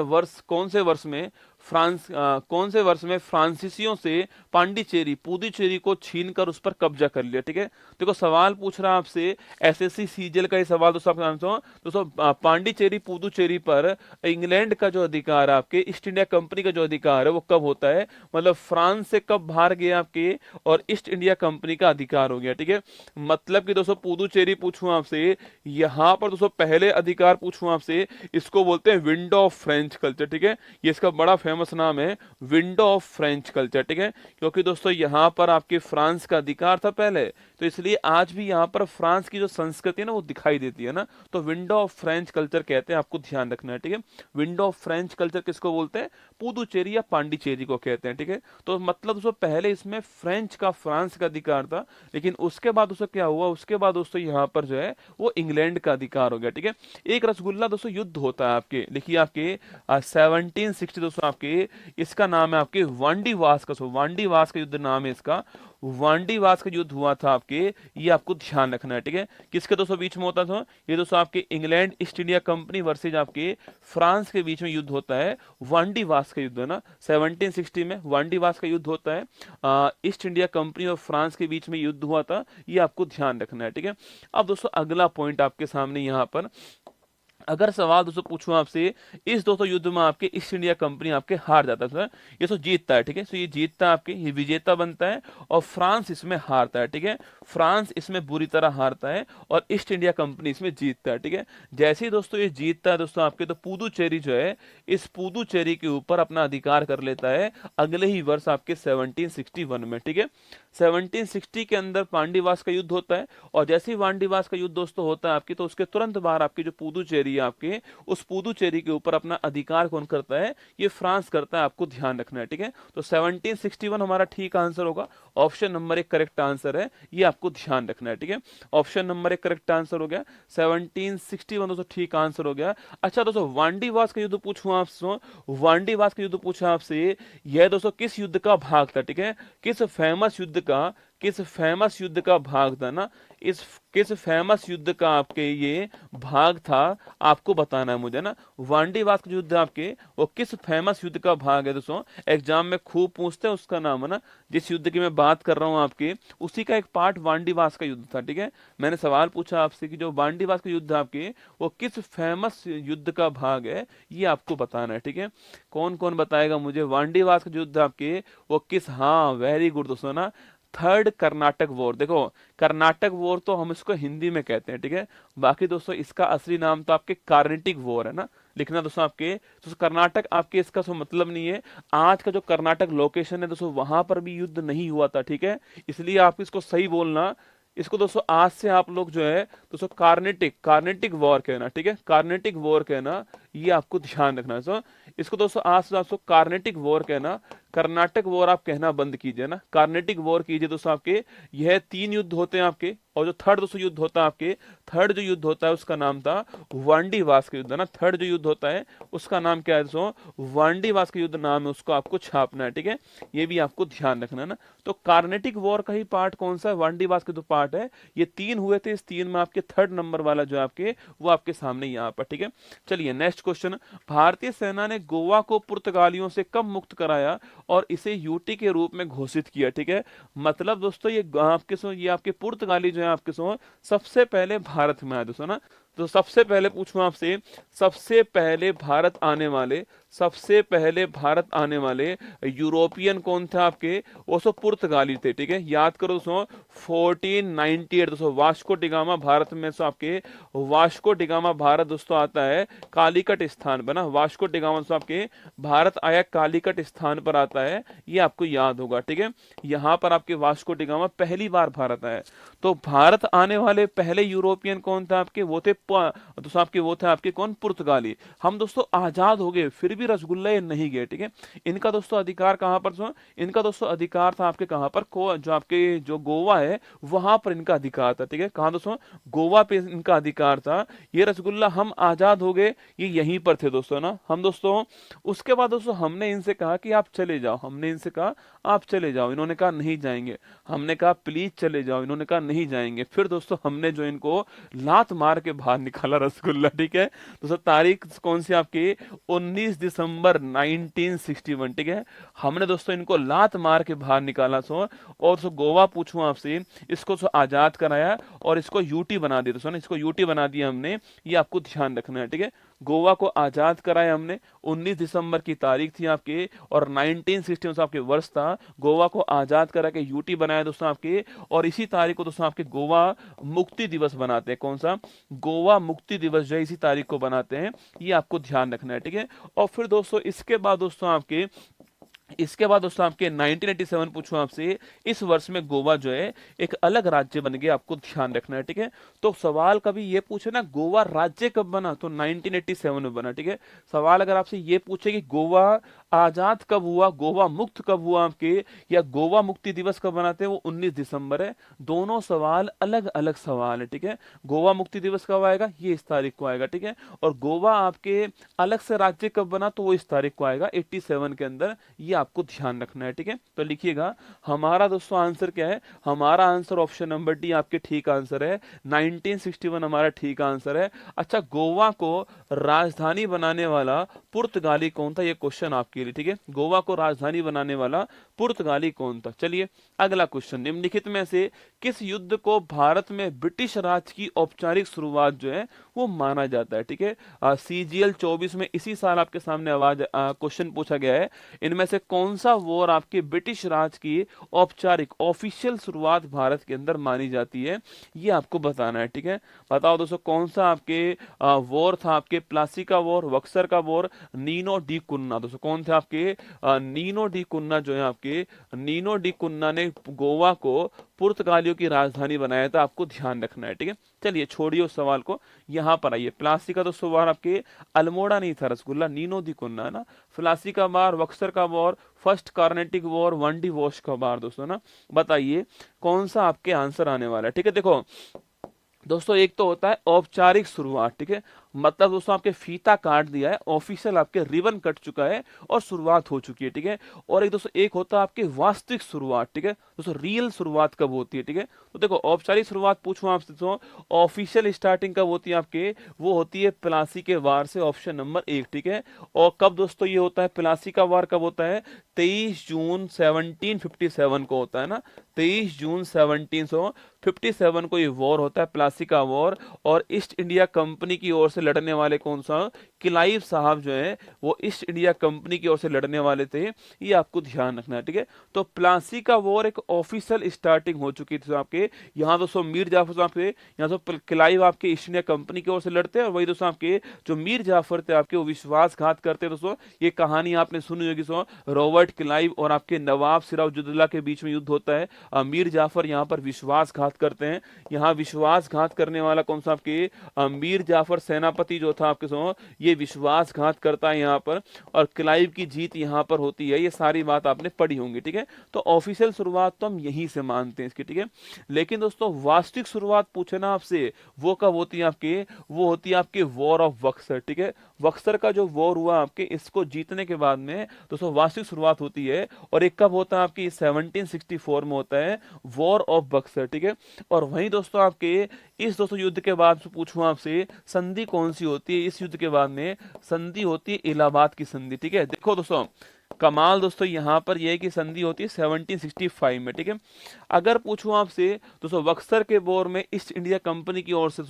कौन से वर्ष में कौन से वर्ष में फ्रांसीसियों से पांडिचेरी पुदुचेरी को छीनकर उस पर कब्जा कर लिया, ठीक है। देखो सवाल पूछ रहा है आपसे, एसएससी सीजीएल का ये सवाल दोस्तों आपका आंसर दोस्तों, पांडिचेरी पुदुचेरी पर इंग्लैंड का जो अधिकार है, आपके ईस्ट इंडिया कंपनी का जो अधिकार है वो कब होता है, मतलब फ्रांस से कब बाहर गया आपके, और ईस्ट इंडिया कंपनी का अधिकार हो गया, ठीक है। मतलब कि दोस्तों पुदुचेरी पूछूं आपसे, यहां पर दोस्तों पहले अधिकार पूछूं आपसे, इसको बोलते हैं विंडो ऑफ फ्रेंच कल्चर, ठीक है। ये इसका बड़ा फेमस नाम है, विंडो ऑफ फ्रेंच कल्चर, ठीक है। क्योंकि दोस्तों यहां पर आपके फ्रांस का अधिकार था पहले, तो इसलिए आज भी यहां पर फ्रांस की जो संस्कृति है ना वो दिखाई देती है ना, तो विंडो ऑफ फ्रेंच कल्चर कहते हैं, आपको ध्यान रखना है, ठीक है। विंडो ऑफ फ्रेंच कल्चर किसको बोलते हैं, पुदुचेरी या पांडिचेरी को कहते हैं, ठीक है। तो मतलब दोस्तों पहले इसमें फ्रेंच का, फ्रांस का अधिकार था, लेकिन उसके बाद दोस्तों क्या हुआ, उसके बाद दोस्तों यहाँ पर जो है वो इंग्लैंड का अधिकार हो गया, ठीक है। एक रसगुल्ला दोस्तों युद्ध होता होता है आपके, लिखिए आपके 1760 दोस्तों आपके, इसका नाम है आपके वांडी वास्कस, वांडी वास का युद्ध नाम है इसका, वांडी वास का युद्ध हुआ था आपके, ये आपको ध्यान रखना है, ठीक है। किसके दोस्तों बीच में होता था ये दोस्तों, आपके England east India company versus आपके फ्रांस के बीच में युद्ध होता है, वांडी वास का युद्ध है ना, 1760 में वांडी वास का युद्ध होता है, ईस्ट इंडिया कंपनी और फ्रांस के बीच में युद्ध हुआ था, ये आपको ध्यान रखना है, ठीक है। अब दोस्तों अगला पॉइंट आपके सामने यहाँ पर, अगर सवाल दोस्तों पूछूं आपसे, इस दोस्तों युद्ध में आपके ईस्ट इंडिया कंपनी आपके हार जाता है, ये तो जीतता है, ठीक है, तो ये जीतता है आपके, ये विजेता बनता है, और फ्रांस इसमें हारता है, ठीक है, फ्रांस इसमें बुरी तरह हारता है और ईस्ट इंडिया कंपनी इसमें जीतता है, ठीक है। जैसे ही दोस्तों ये जीतता है दोस्तों आपके, तो पुदुचेरी जो है, इस पुदुचेरी के ऊपर अपना अधिकार कर लेता है अगले ही वर्ष आपके 1761 में, ठीक है। 1760 के अंदर पांडीवास का युद्ध होता है, और जैसे ही पांडीवास का युद्ध दोस्तों होता है आपकी, तो उसके तुरंत बाहर आपकी जो पुदुचेरी है आपके, उस पुदुचेरी के ऊपर अपना अधिकार कौन करता है, ये फ्रांस करता है, आपको ध्यान रखना है, ठीक है। तो 1761 हमारा ठीक आंसर होगा, ऑप्शन नंबर 1 करेक्ट आंसर है, ये आपको ध्यान रखना है, ठीक है। ऑप्शन नंबर 1 करेक्ट आंसर हो गया, 1761 दोस्तों ठीक आंसर हो गया। अच्छा दोस्तों वांडीवास का युद्ध पूछूं आपसे, वांडीवास का युद्ध पूछा आपसे, यह दोस्तों किस युद्ध का भाग था, ठीक है, किस फेमस युद्ध का, किस फेमस युद्ध का भाग था ना, इस किस फेमस युद्ध का आपके ये भाग था, आपको बताना है मुझे ना। वांडीवास का युद्ध आपके वो किस फेमस युद्ध का भाग है दोस्तों, एग्जाम में खूब पूछते हैं उसका नाम है ना, जिस युद्ध की मैं बात कर रहा हूँ आपके, उसी का एक पार्ट वांडीवास का युद्ध था, ठीक है। मैंने सवाल पूछा आपसे कि जो वांडीवास का युद्ध आपके वो किस फेमस युद्ध का भाग है, ये आपको बताना है, ठीक है। कौन कौन बताएगा मुझे, वांडीवास का युद्ध आपके वो किस, हाँ वेरी गुड दोस्तों ना, थर्ड कर्नाटक वॉर। देखो कर्नाटक वॉर तो हम इसको हिंदी में कहते हैं, ठीक है, बाकी दोस्तों इसका असली नाम तो आपके कार्नेटिक वॉर है ना, लिखना दोस्तों आपके, तो कर्नाटक आपके इसका सो मतलब नहीं है, आज का जो कर्नाटक लोकेशन है दोस्तों वहां पर भी युद्ध नहीं हुआ था, ठीक है, इसलिए आप इसको सही बोलना, इसको दोस्तों आज से आप लोग जो है दोस्तों कार्नेटिक कार्नेटिक वॉर कहना, ठीक है, कार्नेटिक वॉर कहना, ये आपको ध्यान रखना है दोस्तों, इसको दोस्तों आज से आपको कार्नेटिक वॉर कहना, कर्नाटक वॉर आप कहना बंद कीजिए ना, कार्नेटिक वॉर कीजिए दोस्तों आपके। यह 3 युद्ध होते हैं आपके, और जो थर्ड दोस्तों युद्ध होता है आपके, थर्ड जो युद्ध होता है उसका नाम था वांडीवास का युद्ध है ना, थर्ड जो युद्ध होता है उसका नाम क्या है दोस्तों, वांडीवास का युद्ध नाम है, उसको आपको छापना है, ठीक है, ये भी आपको ध्यान रखना है ना। तो कार्नेटिक वॉर का ही पार्ट कौन सा है, वांडीवास का जो पार्ट है, ये 3 हुए थे, इस 3 में आपके थर्ड नंबर वाला जो आपके वो आपके सामने यहाँ पर, ठीक है। चलिए नेक्स्ट क्वेश्चन, भारतीय सेना ने गोवा को पुर्तगालियों से कब मुक्त कराया और इसे यूटी के रूप में घोषित किया, ठीक है। मतलब दोस्तों ये आपके पुर्तगाली जो है आपके सबसे पहले भारत में आए दोस्तों ना, तो सबसे पहले पूछूं आपसे, सबसे पहले भारत आने वाले, सबसे पहले भारत आने वाले यूरोपियन कौन थे आपके, वो सब पुर्तगाली थे, ठीक है, याद करो दोस्तों 1498 दोस्तों, वास्को डिगामा भारत में सो आपके, वास्को डिगामा भारत दोस्तों आता है कालीकट स्थान पर ना, वास्को डिगामा दोस्तों आपके भारत आया कालीकट स्थान पर आता है, ये आपको याद होगा, ठीक है, यहाँ पर आपके वास्को डिगामा पहली बार भारत आया। तो भारत आने वाले पहले यूरोपियन कौन थे आपके, वो थे दोस्तों आपके, वो थे आपके कौन, पुर्तगाली। हम दोस्तों आजाद हो गए फिर भी रसगुल्ला ये नहीं गए, ठीक है, इनका दोस्तों अधिकार कहां पर, इनका दोस्तों अधिकार था आपके कहां पर, जो आपके जो गोवा है वहां पर इनका अधिकार था, ठीक है, कहां दोस्तों, गोवा पे इनका अधिकार था। ये रसगुल्ला हम आजाद हो गए ये यहीं पर थे दोस्तों ना, हम दोस्तों उसके बाद दोस्तों हमने इनसे कहा कि आप चले जाओ, हमने इनसे कहा आप चले जाओ, इन्होंने कहा नहीं जाएंगे, हमने कहा प्लीज चले जाओ, इन्होंने कहा नहीं जाएंगे, फिर दोस्तों हमने जो इनको लात मार के बाहर निकाला रसगुल्ला, ठीक है। दोस्तों तारीख कौन सी आपकी, 19 दिसंबर 1961, ठीक है, हमने दोस्तों इनको लात मार के बाहर निकाला और गोवा पूछूं आपसे, इसको आजाद कराया और इसको यूटी बना दिया दोस्तों, इसको यूटी बना दिया हमने, ये आपको ध्यान रखना है, ठीक है, गोवा को आजाद कराया हमने, 19 दिसंबर की तारीख थी आपके, और 1961 आपके वर्ष था, गोवा को आजाद करा के यूटी बनाया दोस्तों आपके, और इसी तारीख को दोस्तों आपके गोवा मुक्ति दिवस बनाते हैं, कौन सा, गोवा मुक्ति दिवस जो है इसी तारीख को बनाते हैं, ये आपको ध्यान रखना है, ठीक है। और फिर दोस्तों इसके बाद दोस्तों आपके 1987 पूछूं आपसे, इस वर्ष में गोवा जो है एक अलग राज्य बन गया, आपको ध्यान रखना है, ठीक है। तो सवाल कभी ये पूछे ना गोवा राज्य कब बना, तो 1987 में बना, ठीक है। सवाल अगर आपसे ये पूछे कि गोवा आजाद कब हुआ, गोवा मुक्त कब हुआ आपके, या गोवा मुक्ति दिवस कब मनाते हैं, वो 19 दिसंबर है। दोनों सवाल अलग अलग सवाल है, ठीक है। गोवा मुक्ति दिवस कब आएगा, ये इस तारीख को आएगा, ठीक है। और गोवा आपके अलग से राज्य कब बना, तो वो इस तारीख को आएगा 87 के अंदर, ये आपको ध्यान रखना है, ठीक है। तो लिखिएगा हमारा दोस्तों आंसर क्या है, हमारा आंसर ऑप्शन नंबर डी आपके ठीक आंसर है, 1961 हमारा ठीक आंसर है। अच्छा, गोवा को राजधानी बनाने वाला पुर्तगाली कौन था, ये क्वेश्चन आपके लिए, ठीक है। गोवा को राजधानी बनाने वाला पुर्तगाली कौन था। चलिए अगला क्वेश्चन, निम्नलिखित में से किस युद्ध को भारत में ब्रिटिश राज की औपचारिक शुरुआत जो है वो माना जाता है, ठीक है। CGL 24 में इसी साल आपके सामने आवाज क्वेश्चन पूछा गया है, इनमें से कौन सा वॉर आपके ब्रिटिश राज की औपचारिक ऑफिशियल शुरुआत भारत के अंदर मानी जाती है, ये आपको बताना है, ठीक है। बताओ दोस्तों कौन सा आपके वॉर था, आपके प्लासी का वॉर, बक्सर का वॉर, नीनो डी कुन्ना। दोस्तों कौन थे आपके, नीनो डी कुन्ना जो है आपके, नीनो डी कुन्ना ने गोवा को पुर्तगालियों की राजधानी बनाया था, आपको ध्यान रखना है, ठीक है। चलिए छोड़िए उस सवाल को, यहाँ पर आइए। प्लासी का दोस्तों वार आपके अल्मोड़ा नहीं था रसगुल्ला, नीनो दी कुन्ना ना। प्लासी का वार, बक्सर का war, first Carnatic war, one D wash का वार दोस्तों ना। बताइए कौन सा आपके आंसर आने वाला है, ठीक है। देखो दोस्तों एक तो होता है औपचारिक शुरुआत, ठीक है, मतलब दोस्तों आपके फीता काट दिया है, ऑफिशियल आपके रिबन कट चुका है और शुरुआत हो चुकी है, ठीक है। और एक दोस्तों एक होता है आपके वास्तविक शुरुआत, ठीक है दोस्तों, रियल शुरुआत कब होती है, ठीक है। तो देखो औपचारिक शुरुआत पूछूं आपसे तो ऑफिशियल स्टार्टिंग कब होती है आपके, वो होती है प्लासी के वार से, ऑप्शन नंबर 1, ठीक है। और कब दोस्तों ये होता है, प्लासी का वार कब होता है, 23 जून 1757 को होता है ना, 23 जून 1757 को ये वॉर होता है, प्लासी का वॉर। और ईस्ट इंडिया कंपनी की ओर से लड़ने वाले कौन सा, क्लाइव साहब जो है वो ईस्ट इंडिया कंपनी की ओर से लड़ने वाले थे, ये आपको ध्यान रखना है, ठीक है। तो प्लासी का वॉर एक ऑफिशियल स्टार्टिंग हो चुकी थी आपके, यहाँ दोस्तों मीर जाफर साहब थे, यहाँ तो क्लाइव आपके ईस्ट इंडिया कंपनी की ओर से लड़ते हैं, और वही दोस्तों आपके जो मीर जाफर थे आपके वो विश्वासघात करते हैं दोस्तों। ये कहानी आपने सुनी होगी दोस्तों, रॉबर्ट क्लाइव और आपके नवाब सिराजुद्दौला के बीच में युद्ध होता है, मीर जाफर यहाँ पर विश्वासघात करते हैं। यहाँ विश्वासघात करने वाला कौन सा आपके, मीर जाफर सेनापति जो था आपके सो, ये विश्वासघात करता है यहाँ पर, और क्लाइव की जीत यहाँ पर होती है। ये सारी बात आपने पढ़ी होंगी, ठीक है। तो ऑफिशियल शुरुआत तो हम यहीं से मानते हैं इसकी, ठीक है। लेकिन दोस्तों वास्तविक शुरुआत पूछे ना आपसे, वो कब होती है आपके, वो होती है आपके वॉर ऑफ बक्सर, ठीक है। बक्सर का जो वॉर हुआ आपके, इसको जीतने के बाद में दोस्तों वास्तविक शुरुआत होती है। और एक कब होता है आपकी, 1764 में होता है वॉर ऑफ बक्सर, ठीक है। और वहीं दोस्तों आपके इस दोस्तों युद्ध के बाद पूछूं आपसे, संधि कौन सी होती है इस युद्ध के बाद में, संधि होती है इलाहाबाद की संधि, ठीक है। देखो दोस्तों कमाल दोस्तों यहाँ पर यह है कि संधि होती है 1765 में, ठीक है। अगर पूछूं आपसे दोस्तों बक्सर के वॉर में ईस्ट इंडिया कंपनी की ओर से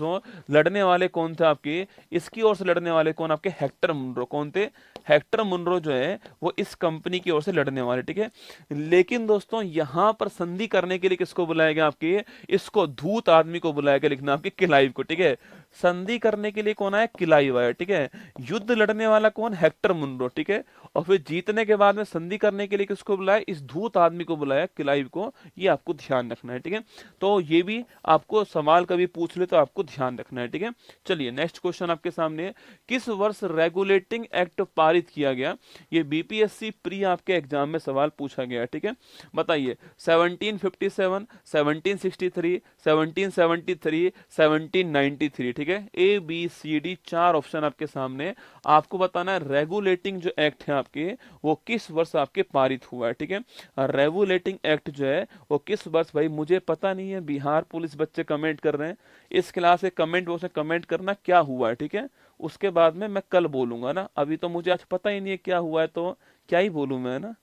लड़ने वाले कौन थे आपके, इसकी ओर से लड़ने वाले कौन आपके, हेक्टर मुनरो। कौन थे, हेक्टर मुनरो जो है वो इस कंपनी की ओर से लड़ने वाले, ठीक है। लेकिन दोस्तों यहाँ पर संधि करने के लिए किसको बुलाया गया आपके, इसको धूत आदमी को बुलाया गया, लिखना आपके क्लाइव को, ठीक है। संधि करने के लिए कौन आया, क्लाइव आया, ठीक है। युद्ध लड़ने वाला कौन, हेक्टर मुनरो, ठीक है। और फिर जीतने के बाद में संधि करने के लिए किसको बुलाया, इस धूत आदमी को बुलाया, क्लाइव को। ये आपको ध्यान रखना है, ठीक है। तो ये भी आपको सवाल कभी पूछ ले तो आपको ध्यान रखना है, ठीक है। चलिए नेक्स्ट क्वेश्चन आपके सामने, किस वर्ष रेगुलेटिंग एक्ट पारित किया गया, ये बीपीएससी प्री आपके एग्जाम में सवाल पूछा गया है, ठीक है। बताइए 1757, 1763, 1773, 1793, ठीक है। ABCD 4 ऑप्शन आपके सामने, आपको बताना है रेगुलेटिंग जो एक्ट है आपके वो किस वर्ष आपके पारित हुआ है, ठीक है। रेगुलेटिंग एक्ट जो है वो किस वर्ष, भाई मुझे पता नहीं है, बिहार पुलिस बच्चे कमेंट कर रहे हैं, इस क्लास से कमेंट बॉक्स में कमेंट करना क्या हुआ है, ठीक है। उसके बाद में मैं कल बोलूंगा ना, अभी तो मुझे आज पता ही नहीं है क्या हुआ है, तो क्या ही बोलूं मैं ना,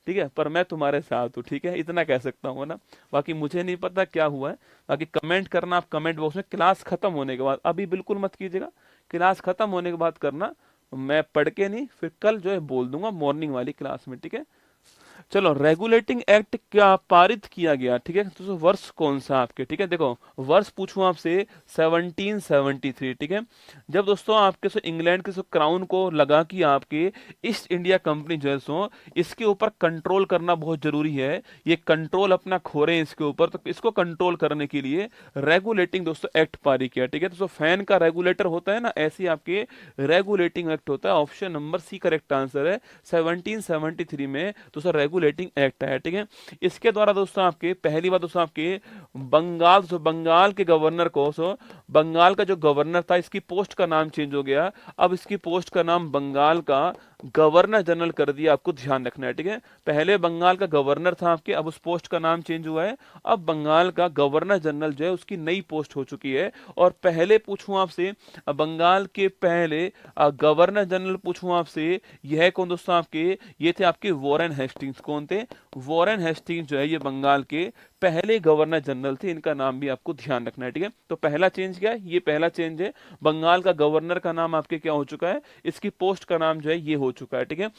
ठीक है। पर मैं तुम्हारे साथ हूँ, ठीक है, इतना कह सकता हूँ ना। बाकी मुझे नहीं पता क्या हुआ है, बाकी कमेंट करना आप कमेंट बॉक्स में, क्लास खत्म होने के बाद, अभी बिल्कुल मत कीजिएगा, क्लास खत्म होने के बाद करना, मैं पढ़ के नहीं फिर कल जो है बोल दूंगा मॉर्निंग वाली क्लास में, ठीक है। चलो, रेगुलेटिंग एक्ट क्या पारित किया गया, ठीक है, तो वर्ष कौन सा आपके, ठीक है, देखो वर्ष पूछूं आपसे 1773, ठीक है, जब दोस्तों आपके सो इंग्लैंड के सो क्राउन को लगा कि आपके ईस्ट इंडिया कंपनी जो है सो इसके ऊपर कंट्रोल करना बहुत जरूरी है, ये कंट्रोल अपना खो रहे हैं इसके ऊपर, तो इसको कंट्रोल करने के लिए रेगुलेटिंग दोस्तों एक्ट पारित किया, ठीक है, तो फैन का रेगुलेटर होता है ना, ऐसे ही आपके रेगुलेटिंग एक्ट होता है। Option number C correct answer है। 1773 में दोस्तों रेगुलेटिंग एक्ट है, ठीक है। इसके द्वारा दोस्तों आपके पहली बार दोस्तों आपके बंगाल के गवर्नर को बंगाल का जो गवर्नर था इसकी पोस्ट का नाम चेंज हो गया, अब इसकी पोस्ट का नाम बंगाल का गवर्नर जनरल कर दिया, आपको ध्यान रखना है, ठीक है। पहले बंगाल का गवर्नर था आपके, अब उस पोस्ट का नाम चेंज हुआ है, अब बंगाल का गवर्नर जनरल जो है उसकी नई पोस्ट हो चुकी है। और पहले पूछूं आपसे बंगाल के पहले गवर्नर जनरल पूछूं आपसे, यह कौन दोस्तों आपके, ये थे आपके वॉरेन हेस्टिंग्स। कौन थे? वॉरेन हेस्टिंग्स जो है ये बंगाल के पहले गवर्नर जनरल थे, इनका नाम भी आपको ध्यान रखना है, ठीक है। तो पहला चेंज क्या है? ये पहला चेंज है, बंगाल का गवर्नर का नाम आपके क्या हो चुका है, इसकी पोस्ट का नाम जो है ये हो चुका है, ठीक है।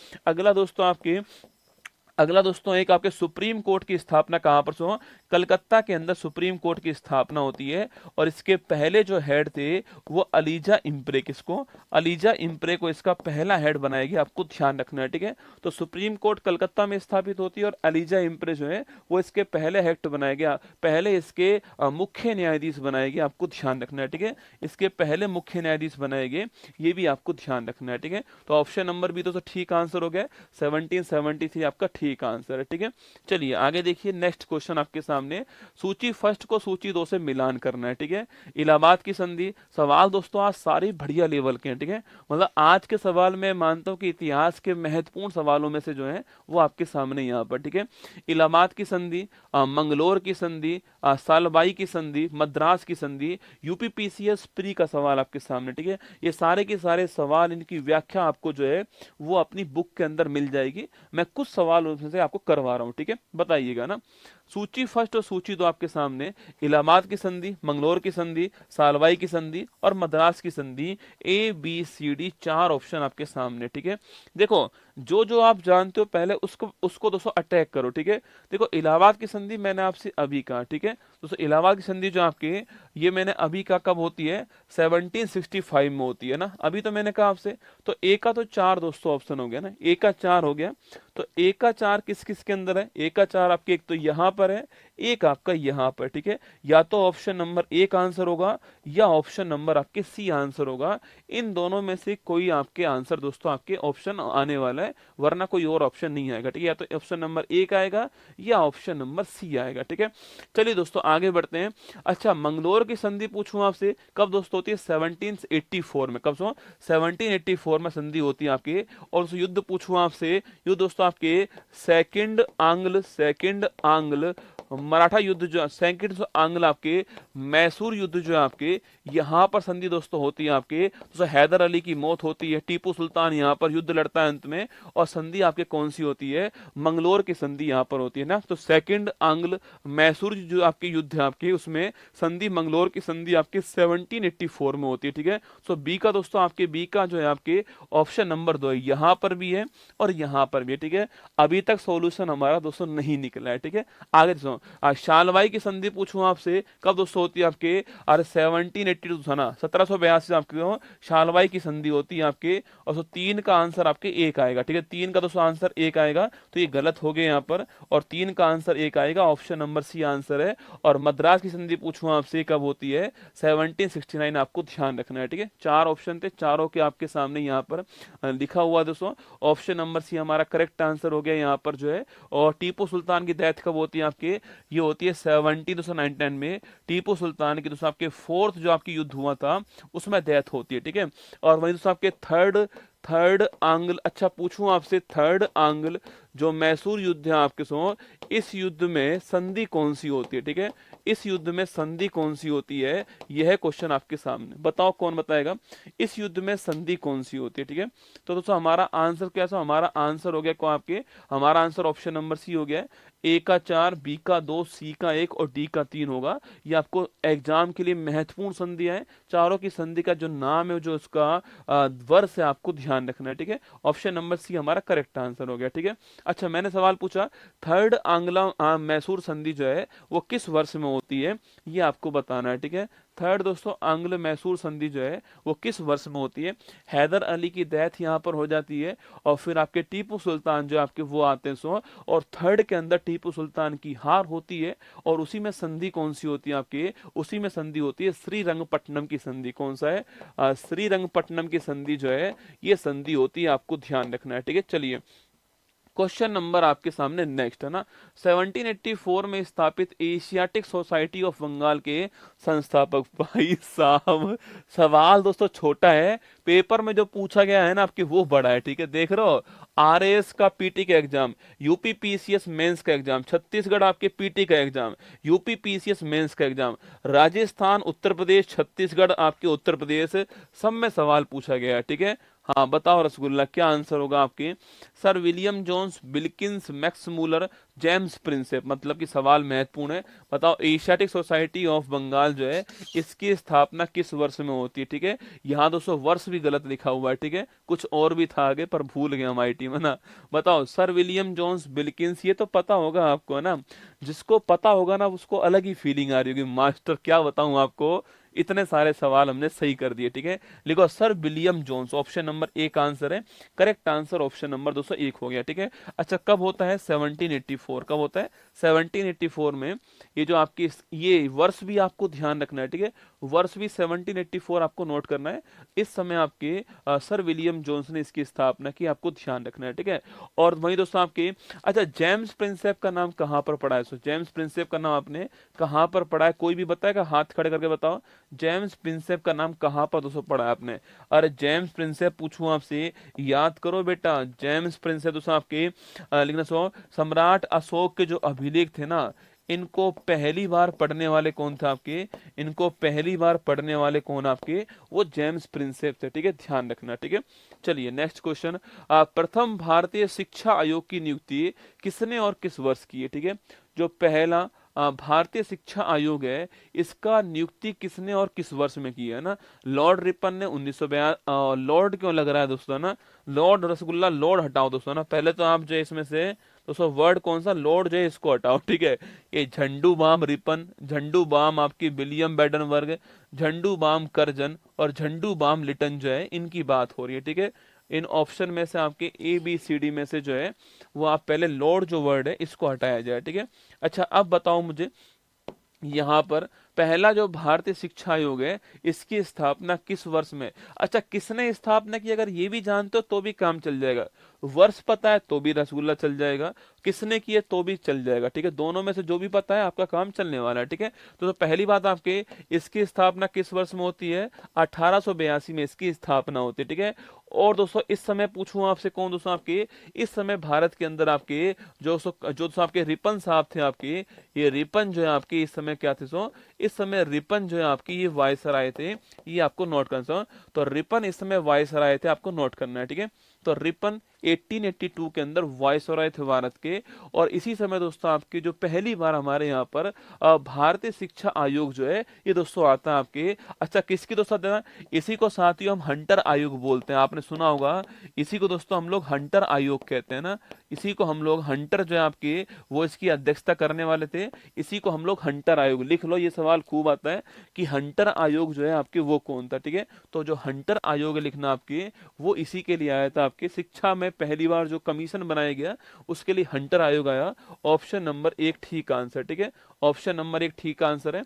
अगला दोस्तों एक आपके सुप्रीम कोर्ट की स्थापना कहां पर हो? कलकत्ता के अंदर सुप्रीम कोर्ट की स्थापना होती है, और इसके पहले जो हेड थे वो अलीजा इम्प्रे, किसको? अलीजा इम्प्रे को इसका पहला हेड बनाएगी, आपको ध्यान रखना है, ठीक है। तो सुप्रीम कोर्ट कलकत्ता में स्थापित होती है और अलीजा इम्प्रे जो है वो इसके पहले हेड बनाएगा, पहले इसके मुख्य न्यायाधीश बनाएगी, आपको ध्यान रखना है, ठीक है। इसके पहले मुख्य न्यायाधीश बनाएंगे, ये भी आपको ध्यान रखना है, ठीक है। तो ऑप्शन नंबर बी तो ठीक आंसर हो गया, 1773 आपका ठीक आंसर है, ठीक है। चलिए आगे देखिए, नेक्स्ट क्वेश्चन आपके सामने, सूची फर्स्ट को सूची 2 से मिलान करना है, ठीक है। इलाहाबाद की संधि, सवाल दोस्तों आज सारे बढ़िया लेवल के हैं, ठीक है। मतलब आज के सवाल में मानता हूं कि इतिहास के महत्वपूर्ण सवालों में से जो है वो आपके सामने यहाँ पर, ठीक है। इलाहाबाद की संधि, मंगलोर की संधि, सालबाई की संधि, मद्रास की संधि, यूपीपीसीएस प्री का सवाल आपके सामने, ठीक है। ये सारे के सारे सवाल, इनकी व्याख्या आपको जो है वो अपनी बुक के अंदर मिल जाएगी, मैं कुछ सवाल उसमें से आपको करवा रहा हूं, ठीक है, बताइएगा ना। सूची फर्स्ट और सूची 2 आपके सामने, इलाहाबाद की संधि, मंगलोर की संधि, सालबाई की संधि और मद्रास की संधि, A B C D 4 option आपके सामने, ठीक है। देखो जो जो आप जानते हो पहले उसको उसको दोस्तों अटैक करो, ठीक है। देखो इलाहाबाद की संधि मैंने आपसे अभी कहा, ठीक है। दोस्तों इलाहाबाद की संधि जो आपके, ये मैंने अभी कहा कब होती है, 1765 में होती है ना, अभी तो मैंने कहा आपसे। तो ए का तो 4 दोस्तों ऑप्शन हो गया ना, ए का 4 हो गया। तो ए का 4 किस किस के अंदर है? ए का 4 आपके एक तो यहां पर है, एक आपका यहां पर, ठीक है। या तो ऑप्शन नंबर एक आंसर होगा या ऑप्शन नंबर आपके सी आंसर होगा, इन दोनों में से कोई आपके आंसर दोस्तों आपके ऑप्शन आने वाला है, वरना कोई और ऑप्शन नहीं आएगा, ठीक है। या तो ऑप्शन नंबर एक आएगा या ऑप्शन नंबर सी आएगा, ठीक है। चलिए दोस्तों आगे बढ़ते हैं। अच्छा, मंगलोर की संधि पूछूं आपसे, कब दोस्तों होती है? 1784 में। कब? 1784 में संधि होती है आपके। और उस युद्ध पूछूं आपसे, युद्ध दोस्तों आपके सेकंड आंग्ल मराठा युद्ध, जो सेकंड आंग्ल आपके मैसूर युद्ध जो है आपके, यहाँ पर संधि दोस्तों होती है आपके। तो हैदर अली की मौत होती है, टीपू सुल्तान यहाँ पर युद्ध लड़ता है अंत में, और संधि आपके कौन सी होती है? मंगलोर की संधि यहाँ पर होती है ना। तो सेकंड आंग्ल मैसूर जो आपके युद्ध है आपके, उसमें संधि मंगलोर की संधि आपके 1784 में होती है, ठीक है। सो बी का दोस्तों आपके, बी का जो है आपके ऑप्शन नंबर 2 है, यहाँ पर भी है और यहाँ पर भी है, ठीक है। अभी तक सॉल्यूशन हमारा दोस्तों नहीं निकला है, ठीक है। आगे दोस्तों शालवाई की संधि पूछूं आपसे, कब दोस्तों होती है आपके? अरे 1782 था ना, 1782 आपके शालवाई की संधि होती है आपके। और सो 3 का आंसर आपके एक आएगा, ठीक है। 3 का दोस्तों आंसर एक आएगा, तो ये गलत हो गए यहाँ पर, और 3 का आंसर एक आएगा, ऑप्शन नंबर सी आंसर है। और मद्रास की संधि पूछूं आपसे, कब होती है? 1769, आपको ध्यान रखना है, ठीक है। 4 ऑप्शन थे, चारों के आपके सामने यहाँ पर लिखा हुआ दोस्तों, ऑप्शन नंबर सी हमारा करेक्ट आंसर हो गया यहाँ पर जो है। और टीपू सुल्तान की डेथ कब होती है आपके? ये होती है 1799 में, टीपू सुल्तान की दोस्तों आपके 4th जो आपकी युद्ध हुआ था उसमें डेथ होती है, ठीक है। और वही दोस्तों आपके थर्ड आंग्ल, अच्छा पूछूं आपसे, थर्ड आंग्ल जो मैसूर युद्ध है आपके इस युद्ध में संधि कौन सी होती है, ठीक है। इस युद्ध में संधि कौन सी होती है, यह क्वेश्चन आपके सामने, बताओ कौन बताएगा? इस युद्ध में संधि कौन सी होती है, ठीक है। तो दोस्तों हमारा आंसर क्या था? हमारा आंसर हो गया कौन आपके, हमारा आंसर ऑप्शन नंबर सी हो गया। ए का 4, बी का 2, सी का 1 और डी का 3 होगा। ये आपको एग्जाम के लिए महत्वपूर्ण संधियां हैं, चारों की संधि का जो नाम है, जो उसका वर्ष है, आपको ध्यान रखना है, ठीक है। ऑप्शन नंबर सी हमारा करेक्ट आंसर हो गया, ठीक है। अच्छा, मैंने सवाल पूछा थर्ड आंग्ला मैसूर संधि जो है वो किस वर्ष में होती है, ये आपको बताना है, ठीक है। थर्ड दोस्तों आंग्ल मैसूर संधि जो है वो किस वर्ष में होती है। हैदर अली की डेथ यहाँ पर हो जाती है और फिर आपके टीपू सुल्तान जो आपके वो आते हैं सो, और थर्ड के अंदर टीपू सुल्तान की हार होती है और उसी में संधि कौन सी होती है आपके, उसी में संधि होती है श्रीरंगपट्टनम की संधि। कौन सा है, श्रीरंगपट्टनम की संधि जो है ये संधि होती है, आपको ध्यान रखना है, ठीक है। चलिए क्वेश्चन नंबर आपके सामने नेक्स्ट है ना, 1784 में स्थापित एशियाटिक सोसाइटी ऑफ बंगाल के संस्थापक। भाई साहब सवाल दोस्तों छोटा है, पेपर में जो पूछा गया है ना आपके वो बड़ा है, ठीक है। देख रहे हो, आरएएस का पीटी का एग्जाम, यूपी पीसीएस मेंस का एग्जाम, छत्तीसगढ़ आपके पीटी का एग्जाम, यूपी पीसीएस मेंस का एग्जाम, राजस्थान उत्तर प्रदेश छत्तीसगढ़ आपके उत्तर प्रदेश, सब में सवाल पूछा गया है, ठीक है। हाँ बताओ रसगुल्ला क्या आंसर होगा आपके। Sir William Jones, Wilkins, Max Muller, James Prinsep, मतलब कि सवाल महत्वपूर्ण है। बताओ एशियाटिक सोसाइटी ऑफ बंगाल जो है इसकी स्थापना किस वर्ष में होती है, ठीक है। यहाँ दोस्तों वर्ष भी गलत लिखा हुआ है, ठीक है, कुछ और भी था आगे पर भूल गए हम आईटी में ना। बताओ सर विलियम जोन्स, बिल्किंस, ये तो पता होगा आपको है ना, जिसको पता होगा ना उसको अलग ही फीलिंग आ रही होगी, मास्टर क्या बताऊं आपको, इतने सारे सवाल हमने सही कर दिए, ठीक है। लिखो sir William Jones, option number एक आंसर है, करेक्ट आंसर ऑप्शन नंबर दोस्तों एक हो गया, ठीक है। अच्छा कब होता है 1784, कब होता है 1784 में, ये जो आपकी ये वर्ष भी आपको ध्यान रखना है, ठीक है, वर्ष भी 1784 आपको नोट करना है। इस समय आपके सर विलियम जोन्स ने इसकी स्थापना की, आपको ध्यान रखना है, ठीक है। और वही दोस्तों आपके, अच्छा जेम्स प्रिंसेप का नाम कहाँ पर पड़ा है, सो जेम्स प्रिंसेप का नाम आपने कहाँ पर पढ़ा है, कोई भी बताएगा, हाथ खड़े करके बताओ, जेम्स प्रिंसेप का नाम कहाँ पर दोस्तों पढ़ा है आपने। अरे जेम्स प्रिंसेप पूछूं आपसे, याद करो बेटा, जेम्स प्रिंसेप दोस्तों आपके लिखना सो, सम्राट अशोक के जो अभिलेख थे ना, इनको पहली बार पढ़ने वाले कौन थे आपके, इनको पहली बार पढ़ने वाले कौन आपके, वो जेम्स प्रिंसेप थे, ठीक है, ध्यान रखना, ठीक है। चलिए नेक्स्ट क्वेश्चन, प्रथम भारतीय शिक्षा आयोग की नियुक्ति किसने और किस वर्ष की है, ठीक है। जो पहला भारतीय शिक्षा आयोग है इसका नियुक्ति किसने और किस वर्ष में की है ना, लॉर्ड रिपन ने 1942, लॉर्ड क्यों लग रहा है दोस्तों ना, लॉर्ड रसगुल्ला, लॉर्ड हटाओ दोस्तों ना, पहले तो आप जो है इसमें से दोस्तों वर्ड कौन सा, लॉर्ड जो है इसको हटाओ, ठीक है। ये झंडू बाम रिपन, झंडू बाम आपकी विलियम बेडनवर्ग, झंडू बाम करजन और झंडू बाम लिटन जो है इनकी बात हो रही है, ठीक है। इन ऑप्शन में से आपके ए बी सी डी में से जो है वो आप पहले लॉर्ड जो वर्ड है इसको हटाया जाए, ठीक है। अच्छा अब बताओ मुझे, यहाँ पर पहला जो भारतीय शिक्षा आयोग है इसकी स्थापना किस वर्ष में, अच्छा किसने स्थापना की, अगर ये भी जानते हो तो भी काम चल जाएगा, वर्ष पता है तो भी रसगुल्ला चल जाएगा, किसने किए तो भी चल जाएगा, ठीक है, दोनों में से जो भी पता है आपका काम चलने वाला है, ठीक है। तो पहली बात आपके, इसकी स्थापना किस वर्ष में होती है, 1882 में इसकी स्थापना होती है, ठीक है। और दोस्तों इस समय पूछूं आपसे कौन दोस्तों आपके, इस समय भारत के अंदर आपके जो दोस्तों आपके रिपन साहब थे आपके, ये रिपन जो है आपके इस समय क्या थे, सो इस समय रिपन जो है आपकी ये वायसराय थे, ये आपको नोट करना। तो रिपन इस समय वायसराय थे, आपको नोट करना है, ठीक है। तो रिपन 1882 के अंदर वायसराय थे भारत के, और इसी समय दोस्तों आपके जो पहली बार हमारे यहाँ पर भारतीय शिक्षा आयोग जो है ये दोस्तों आता है आपके। अच्छा किसकी दोस्तों देना, इसी को साथियों हम हंटर आयोग बोलते हैं, आपने सुना होगा, इसी को दोस्तों हम लोग हंटर आयोग कहते हैं ना, इसी को हम लोग हंटर जो है आपके वो इसकी अध्यक्षता करने वाले थे, इसी को हम लोग हंटर आयोग, लिख लो ये सवाल खूब आता है कि हंटर आयोग जो है आपके वो कौन था, ठीक है। तो जो हंटर आयोग है लिखना आपके, वो इसी के लिए आया था आपके, शिक्षा में पहली बार जो कमीशन बनाया गया उसके लिए हंटर आयोग आया। ऑप्शन नंबर एक ठीक आंसर, ठीक है, ऑप्शन नंबर एक ठीक आंसर है,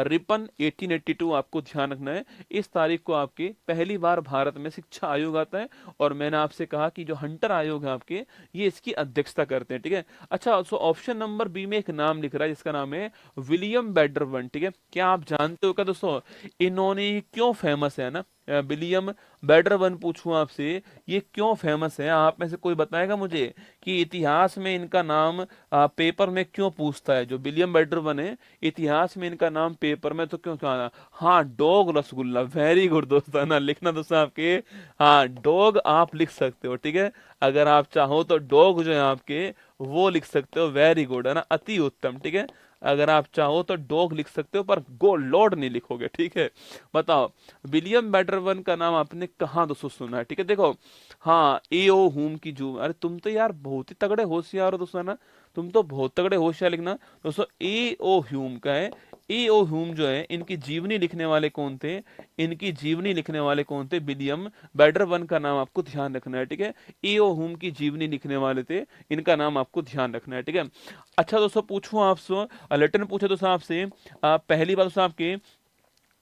रिपन 1882 आपको ध्यान रखना है, इस तारीख को आपके पहली बार भारत में शिक्षा आयोग आता है, और मैंने आपसे कहा कि जो हंटर आयोग है आपके ये इसकी अध्यक्षता करते हैं, ठीक है। अच्छा सो ऑप्शन नंबर बी में एक नाम लिख रहा है जिसका नाम है विलियम बेडरवन, ठीक है। क्या आप जानते हो क्या दोस्तों इन्होंने क्यों फेमस है ना, विलियम बेडरवन पूछूं आपसे ये क्यों फेमस है, आप में से कोई बताएगा मुझे कि इतिहास में इनका नाम पेपर में क्यों पूछता है, जो विलियम बेडरवन है इतिहास में इनका नाम पेपर में तो क्यों क्यों आना, हाँ डॉग रसगुल्ला, वेरी गुड दोस्तों ना, लिखना दोस्तों आपके, हाँ डॉग आप लिख सकते हो, ठीक है, अगर आप चाहो तो डॉग जो है आपके वो लिख सकते हो, वेरी गुड, है ना, अति उत्तम, ठीक है। अगर आप चाहो तो डॉग लिख सकते हो, पर गो लॉर्ड नहीं लिखोगे, ठीक है। बताओ, विलियम बैटरवन का नाम आपने कहाँ दोस्तों सुना है, ठीक है। देखो, हाँ, ए ओ हुम की जू, अरे तुम तो यार बहुत ही तगड़े होशियार हो दोस्तों, है ना, तुम तो बहुत तगड़े होशियार लिखना दोस्तों। ए ओ ह्यूम का है। ए ओ ह्यूम जो है, इनकी जीवनी लिखने वाले कौन थे, इनकी जीवनी लिखने वाले कौन थे, विलियम बैटरवन का नाम आपको ध्यान रखना है, ठीक है। ए ओ ह्यूम की जीवनी लिखने वाले थे, इनका नाम आपको ध्यान रखना है, ठीक है। अच्छा दोस्तों, पूछूं आपसे, लेटर पूछे दोस्तों आपसे, पहली बात दोस्तों आपके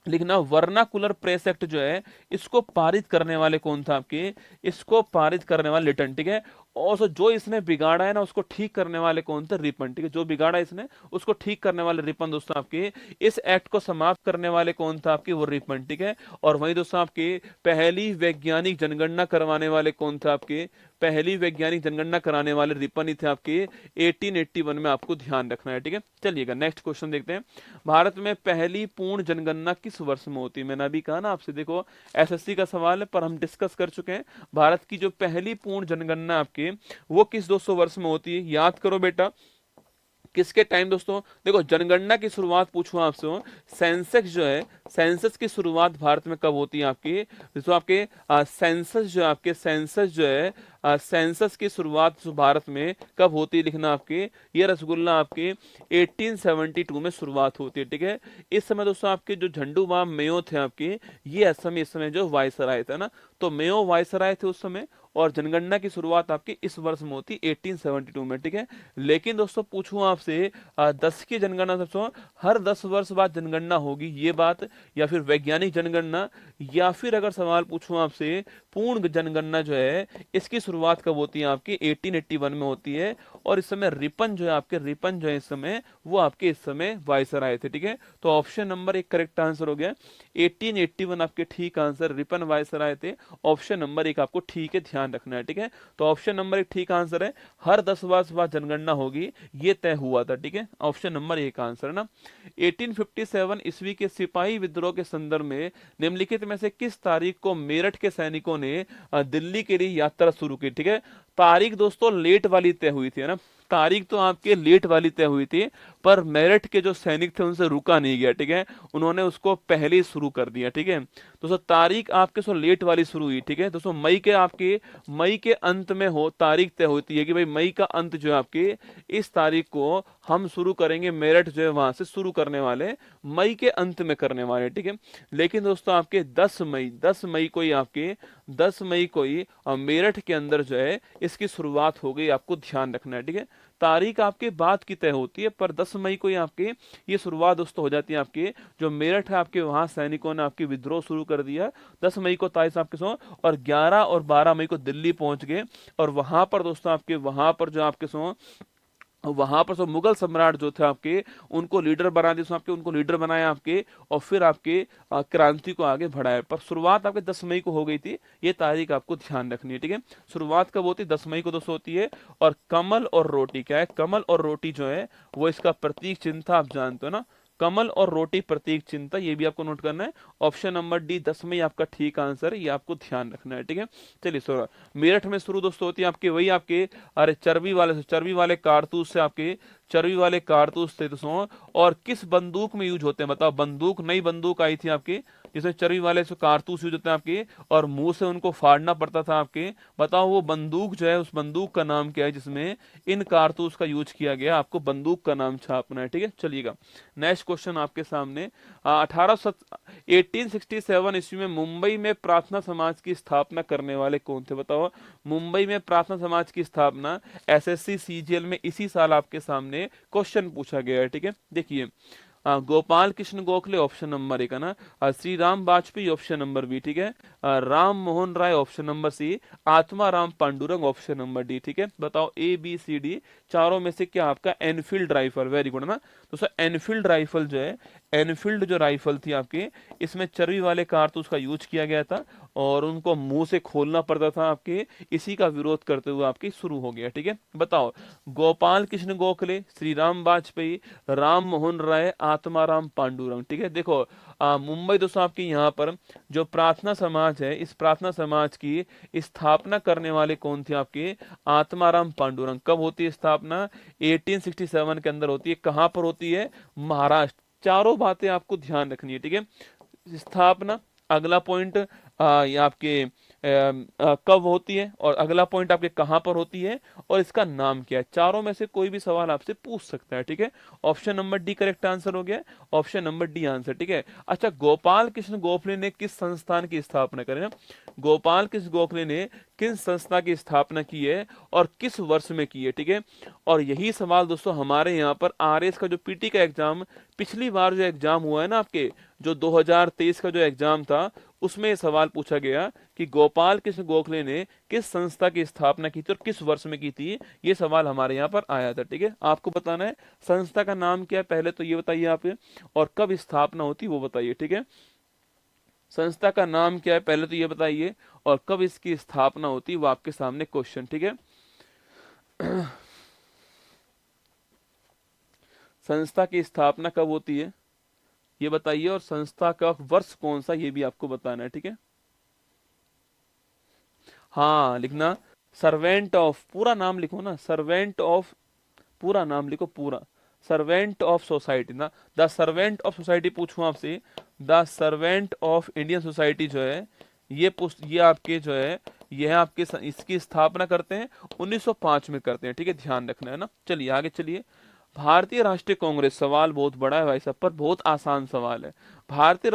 लिखना, वर्नाकुलर प्रेस एक्ट जो है, इसको पारित करने वाले कौन था आपके, इसको पारित करने वाले लिटन, ठीक है। और जो इसने बिगाड़ा है ना, उसको ठीक करने वाले कौन थे, रिपन, ठीक है। जो बिगाड़ा इसने, उसको ठीक करने वाले रिपन दोस्तों आपके। इस एक्ट को समाप्त करने वाले कौन था आपके, वो रिपन, ठीक है। और वही दोस्तों आपके पहली वैज्ञानिक जनगणना करवाने वाले कौन थे आपके, पहली वैज्ञानिक जनगणना कराने वाले रिपन ही थे आपके 1881 में, आपको ध्यान रखना है, ठीक है। चलिएगा नेक्स्ट क्वेश्चन देखते हैं। भारत में पहली पूर्ण जनगणना किस वर्ष में होती है, मैंने अभी कहा ना आपसे, देखो एसएससी का सवाल है, पर हम डिस्कस कर चुके हैं। भारत की जो पहली पूर्ण जनगणना आपके, वो किस 200 वर्ष में होती है, याद करो बेटा, किसके टाइम दोस्तों। देखो, जनगणना की शुरुआत पूछूं आपसे, सेंसस जो है, सेंसस की शुरुआत भारत में कब होती है आपकी, दोस्तों आपके सेंसस जो है, आपके सेंसस जो है, सेंसस की शुरुआत भारत में कब होती है, लिखना आपके, ये रसगुल्ला आपके 1872 में शुरुआत होती है, ठीक है। इस समय दोस्तों आपके जो झंडू बाम मेयो थे आपके, ये असम इस समय जो वायसराय थे ना, तो मेयो वायसराय थे उस समय। और जनगणना की शुरुआत आपकी इस वर्ष में होती 1872 में, ठीक है। लेकिन दोस्तों पूछूं आपसे, 10 की जनगणना दोस्तों, हर 10 वर्ष बाद जनगणना होगी, ये बात, या फिर वैज्ञानिक जनगणना, या फिर अगर सवाल पूछूं आपसे, पूर्ण जनगणना जो है, इसकी शुरुआत कब होती है आपकी, 1881 में होती है। और इस समय रिपन जो है आपके, रिपन जो है इस समय, वो आपके इस समय वायसराय थे, ठीक है। तो ऑप्शन नंबर 1 करेक्ट आंसर हो गया, 1881 आपके ठीक आंसर, रिपन वायसराय थे। ऑप्शन नंबर 1 आपको ठीक है, ध्यान रखना है, ठीक है। तो ऑप्शन नंबर 1 ठीक आंसर है, हर 10 वर्ष बाद जनगणना होगी, ये तय हुआ था, ठीक है। ऑप्शन नंबर 1 आंसर है ना। 1857 ईस्वी के सिपाही विद्रोह के संदर्भ में निम्नलिखित में से किस तारीख को मेरठ के सैनिकों ने दिल्ली के लिए यात्रा शुरू की, ठीक है। तारीख दोस्तों लेट वाली तय हुई थी, है ना, तारीख तो आपके लेट वाली तय हुई थी, पर मेरठ के जो सैनिक थे उनसे रुका नहीं गया, ठीक है, उन्होंने उसको पहले ही शुरू कर दिया, ठीक है। दोस्तों तारीख आपके सो लेट वाली शुरू हुई, ठीक है। दोस्तों मई के अंत में हो तारीख तय होती है कि भाई मई का अंत जो है आपके, इस तारीख को हम शुरू करेंगे, मेरठ जो है वहां से शुरू करने वाले, मई के अंत में करने वाले, ठीक है। लेकिन दोस्तों आपके 10 मई को ही आपके 10 मई को ही मेरठ के अंदर जो है इसकी शुरुआत हो गई, आपको ध्यान रखना है, ठीक है। तारीख आपके बाद की तय होती है, पर 10 मई को ही आपके ये शुरुआत दोस्तों हो जाती है, आपके जो मेरठ है आपके वहां सैनिकों ने आपके विद्रोह शुरू कर दिया 10 मई को तारीख आपके सो, और 11 और 12 मई को दिल्ली पहुंच गए। और वहां पर दोस्तों आपके वहां पर जो आपके सो, वहां पर तो मुगल सम्राट जो थे आपके, उनको लीडर बना दिया आपके, उनको लीडर बनाया आपके, और फिर आपके क्रांति को आगे बढ़ाया। पर शुरुआत आपके 10 मई को हो गई थी, ये तारीख आपको ध्यान रखनी है, ठीक है। शुरुआत कब होती है, 10 मई को दोस्तों होती है। और कमल और रोटी क्या है, कमल और रोटी जो है वो इसका प्रतीक चिन्ह था, आप जानते हो ना, कमल और रोटी प्रतीक चिन्ह था, ये भी आपको नोट करना है। ऑप्शन नंबर डी 10 में आपका ठीक आंसर है, ये आपको ध्यान रखना है, ठीक है। चलिए सो मेरठ में शुरू दोस्तों होती है आपके वही आपके, अरे चर्बी वाले कारतूस से आपके, चर्बी वाले कारतूस थे दोस्तों। और किस बंदूक में यूज होते हैं बताओ, बंदूक नई बंदूक आई थी आपके, जिसमें चर्बी वाले से कारतूस यूज होते हैं आपके, और मुंह से उनको फाड़ना पड़ता था आपके। बताओ वो बंदूक जो है, उस बंदूक का नाम क्या है जिसमें इन कारतूस का यूज किया गया, आपको बंदूक का नाम छापना है, ठीक है। चलिएगा नेक्स्ट क्वेश्चन आपके सामने, 1867 ईस्वी में मुंबई में प्रार्थना समाज की स्थापना करने वाले कौन थे, बताओ। मुंबई में प्रार्थना समाज की स्थापना एसएससी सीजीएल में इसी साल आपके सामने क्वेश्चन पूछा गया है, ठीक है। देखिए, गोपाल कृष्ण गोखले ऑप्शन नंबर 1 है ना, Shri Ram Vajpeyi option number B, ठीक है, Ram Mohan Roy option number C, Atma Ram Pandurang option number D, ठीक है। बताओ ए बी सी डी चारों में से क्या आपका एनफील्ड राइफल, वेरी गुड ना दोस्तों। एनफील्ड राइफल जो है, एनफील्ड जो राइफल थी आपके, इसमें चर्बी वाले कारतूस का यूज किया गया था। और उनको मुंह से खोलना पड़ता था आपके, इसी का विरोध करते हुए आपके शुरू हो गया। ठीक है, बताओ, गोपाल कृष्ण गोखले, श्री राम वाजपेयी, राम मोहन राय, आत्माराम पांडुरंग। ठीक है, देखो मुंबई दोस्तों आपकी यहाँ पर जो प्रार्थना समाज है, इस प्रार्थना समाज की स्थापना करने वाले कौन थे आपके, आत्माराम पांडुरंग। कब होती है स्थापना, 1867 के अंदर होती है। कहाँ पर होती है, महाराष्ट्र। चारों बातें आपको ध्यान रखनी है। ठीक है, स्थापना, अगला पॉइंट ये आपके कब होती है, और अगला पॉइंट आपके कहां पर होती है, और इसका नाम क्या है। चारों में से कोई भी सवाल आपसे पूछ सकता है। ठीक है, option number D correct answer हो गया, ऑप्शन नंबर डी आंसर। ठीक है, अच्छा, गोपाल कृष्ण गोखले ने किस संस्थान की स्थापना करी ना, गोपाल कृष्ण गोखले ने किस संस्था की स्थापना की है और किस वर्ष में की है। ठीक है, और यही सवाल दोस्तों हमारे यहाँ पर आरएस का जो पीटी का एग्जाम, पिछली बार जो एग्जाम हुआ है ना आपके, जो 2023 का जो एग्जाम था, उसमें सवाल पूछा गया कि गोपाल कृष्ण गोखले ने किस संस्था की स्थापना की थी और किस वर्ष में की थी। ये सवाल हमारे यहाँ पर आया था। ठीक है, आपको बताना है संस्था का नाम क्या है, पहले तो ये बताइए आप, और कब स्थापना होती वो बताइए। ठीक है, संस्था का नाम क्या है पहले तो ये बताइए, और कब इसकी स्थापना होती वो आपके सामने क्वेश्चन। ठीक है, संस्था की स्थापना कब होती है ये बताइए, और संस्था का वर्ष कौन सा ये भी आपको बताना है। ठीक है, हाँ लिखना, सर्वेंट ऑफ, पूरा नाम लिखो ना, सर्वेंट ऑफ, पूरा नाम लिखो पूरा, सर्वेंट ऑफ सोसाइटी ना, द सर्वेंट ऑफ सोसाइटी पूछूं आपसे, the servant of Indian society जो है, ये आपके जो है, यह आपके इसकी स्थापना करते हैं 1905 में करते हैं। ठीक है, ध्यान रखना है ना। चलिए आगे चलिए, भारतीय राष्ट्रीय कांग्रेस, सवाल बहुत बड़ा है भाई साहब, पर बहुत आसान सवाल है। भारतीय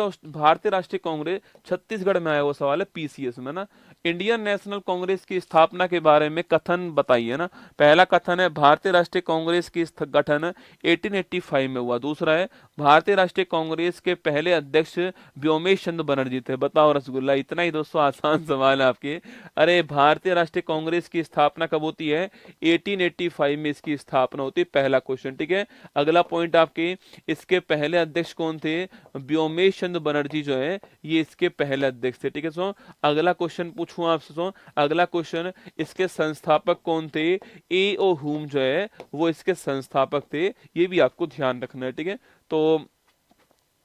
राष्ट्रीय कांग्रेस छत्तीसगढ़ में आया हुआ सवाल है, पीसीएस में ना। इंडियन नेशनल कांग्रेस की स्थापना के बारे में कथन बताइए ना। पहला कथन है भारतीय राष्ट्रीय कांग्रेस की गठन 1885 में हुआ। दूसरा है भारतीय राष्ट्रीय कांग्रेस के पहले अध्यक्ष व्योमेश चंद्र बनर्जी थे। बताओ रसगुल्ला, इतना ही दोस्तों आसान सवाल है आपके। अरे भारतीय राष्ट्रीय कांग्रेस की स्थापना कब होती है, 1885 में इसकी स्थापना होती है, पहला क्वेश्चन। ठीक है, अगला पॉइंट आपके, इसके पहले अध्यक्ष कौन थे, व्योमेश चंद्र बनर्जी जो है ये इसके पहले अध्यक्ष थे। ठीक है, सो अगला क्वेश्चन पूछूं आपसे, सो अगला क्वेश्चन, इसके संस्थापक कौन थे, ए ओ हुम जो है वो इसके संस्थापक थे, ये भी आपको ध्यान रखना है। ठीक है, तो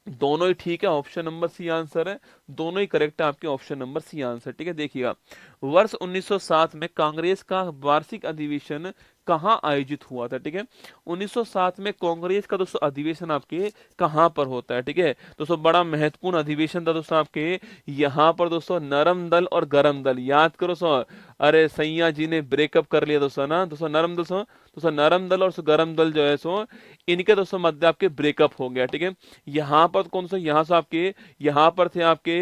दोनों ही ठीक है, ऑप्शन नंबर सी आंसर है, दोनों ही करेक्ट है आपके, ऑप्शन नंबर सी आंसर। ठीक है, देखिएगा, वर्ष 1907 में कांग्रेस का वार्षिक अधिवेशन कहां आयोजित हुआ था। ठीक है, 1907 में कांग्रेस का दोस्तों अधिवेशन आपके कहां पर होता है। ठीक है दोस्तों, बड़ा महत्वपूर्ण अधिवेशन था दोस्तों आपके यहाँ पर दोस्तों, नरम दल और गरम दल, याद करो सो, अरे सैया जी ने ब्रेकअप कर लिया दोस्तों ना, दोस्तों नरम दोस्तों नरम दल और गरम दल जो है सो, इनके दोस्तों मध्य आपके ब्रेकअप हो गया। ठीक है, यहाँ पर कौन सा, यहाँ से आपके, यहाँ पर थे आपके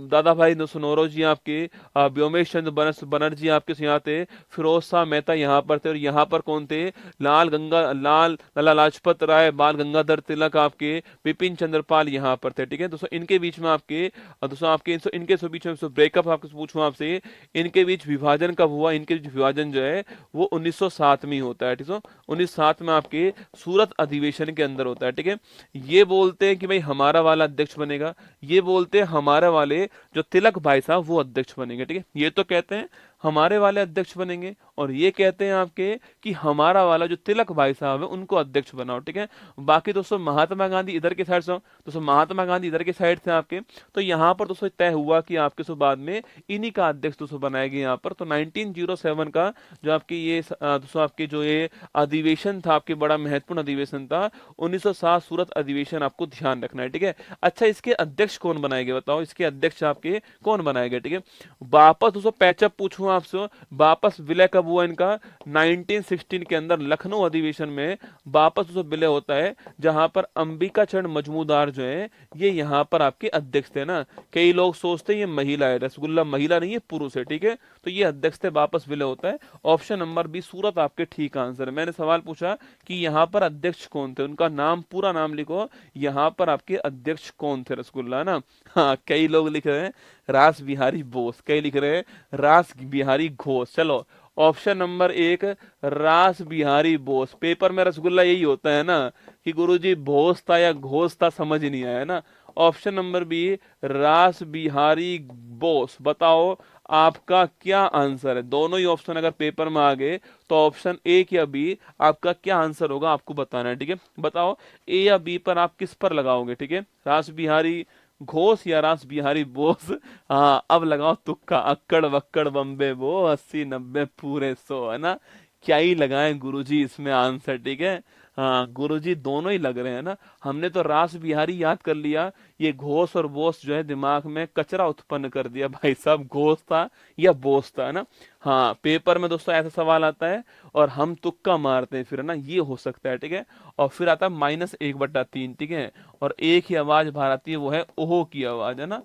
दादा भाई नौरोजी, आपके व्योमेश चंद्र बनर्जी आपके यहाँ थे, फिरोज शाह मेहता यहाँ पर थे, और यहाँ पर कौन थे, लाला लाजपत राय, बाल गंगाधर तिलक, आपके विपिन चंद्र पाल यहाँ पर थे। ठीक है दोस्तों, इनके बीच में आपके दोस्तों आपके इनके बीच में ब्रेकअप आपको पूछूं आपसे, इनके बीच विभाजन कब हुआ, इनके बीच विभाजन जो है वो 1907 में ही होता है। ठीक है, 1907 में आपके सूरत अधिवेशन के अंदर होता है। ठीक है, ये बोलते हैं कि भाई हमारा वाला अध्यक्ष बनेगा, ये बोलते हैं हमारे वाले जो तिलक भाई साहब वो अध्यक्ष बनेंगे। ठीक है, ये तो कहते हैं हमारे वाले अध्यक्ष बनेंगे, और ये कहते हैं आपके कि हमारा वाला जो तिलक भाई साहब है उनको अध्यक्ष बनाओ। ठीक है, बाकी दोस्तों महात्मा गांधी इधर के साइड से, दोस्तों महात्मा गांधी इधर के साइड से आपके, तो यहाँ पर दोस्तों तय हुआ कि आपके सो बाद में इन्हीं का अध्यक्ष दोस्तों बनाया गया यहाँ पर। तो 1907 का जो आपके ये दोस्तों आपके जो ये अधिवेशन था आपके, बड़ा महत्वपूर्ण अधिवेशन था, 1907 सूरत अधिवेशन, आपको ध्यान रखना है। ठीक है, अच्छा इसके अध्यक्ष कौन बनाए गए, बताओ इसके अध्यक्ष आपके कौन बनाए गए। ठीक है, वापस दोस्तों पैचअप पूछूं आपसे, वापस विलय कब हुआ इनका, 1916 के अंदर लखनऊ अधिवेशन में वापस दोस्तों विलय होता है, जहां पर अंबिका चरण मजमूदार जो है ये यहाँ पर आपके अध्यक्ष थे ना। कई लोग सोचते हैं ये महिला है, रसगुल्ला महिला नहीं है, पुरुष है। ठीक है, तो ये अध्यक्ष थे, वापस विलय होता है, ऑप्शन नंबर बी सूरत आपके ठीक आंसर है। मैंने सवाल पूछा कि यहाँ पर अध्यक्ष कौन थे, उनका नाम, पूरा नाम लिखो, यहाँ पर आपके अध्यक्ष कौन थे रसगुल्ला ना। हाँ, कई लोग लिख रहे हैं रास बिहारी बोस, कई लिख रहे हैं रास बिहारी घोष। चलो ऑप्शन नंबर एक रास बिहारी बोस, पेपर में रसगुल्ला यही होता है ना कि गुरुजी बोस था या घोष था, समझ नहीं आया ना। ऑप्शन नंबर बी रास बिहारी बोस। बताओ आपका क्या आंसर है। दोनों ही ऑप्शन अगर पेपर में आ गए तो ऑप्शन ए या बी आपका क्या आंसर होगा आपको बताना है, ठीक है। बताओ ए या बी पर आप किस पर लगाओगे, ठीक है, रास बिहारी घोष या रास बिहारी बोस। हाँ अब लगाओ तुक्का, अक्कड़ बक्कड़ बम्बे बो 80 90 पूरे 100, है ना। क्या ही लगाएं गुरुजी इसमें आंसर, ठीक है। हाँ गुरुजी दोनों ही लग रहे हैं ना। हमने तो रास बिहारी याद कर लिया, ये घोष और बोस जो है दिमाग में कचरा उत्पन्न कर दिया भाई साहब, घोष था या बोस था, है ना। हाँ पेपर में दोस्तों ऐसा सवाल आता है और हम तुक्का मारते हैं फिर, है ना, ये हो सकता है, ठीक है। और फिर आता है -1/3, ठीक है। और एक ही आवाज बाहर आती है, वो है ओहो की आवाज, है ना,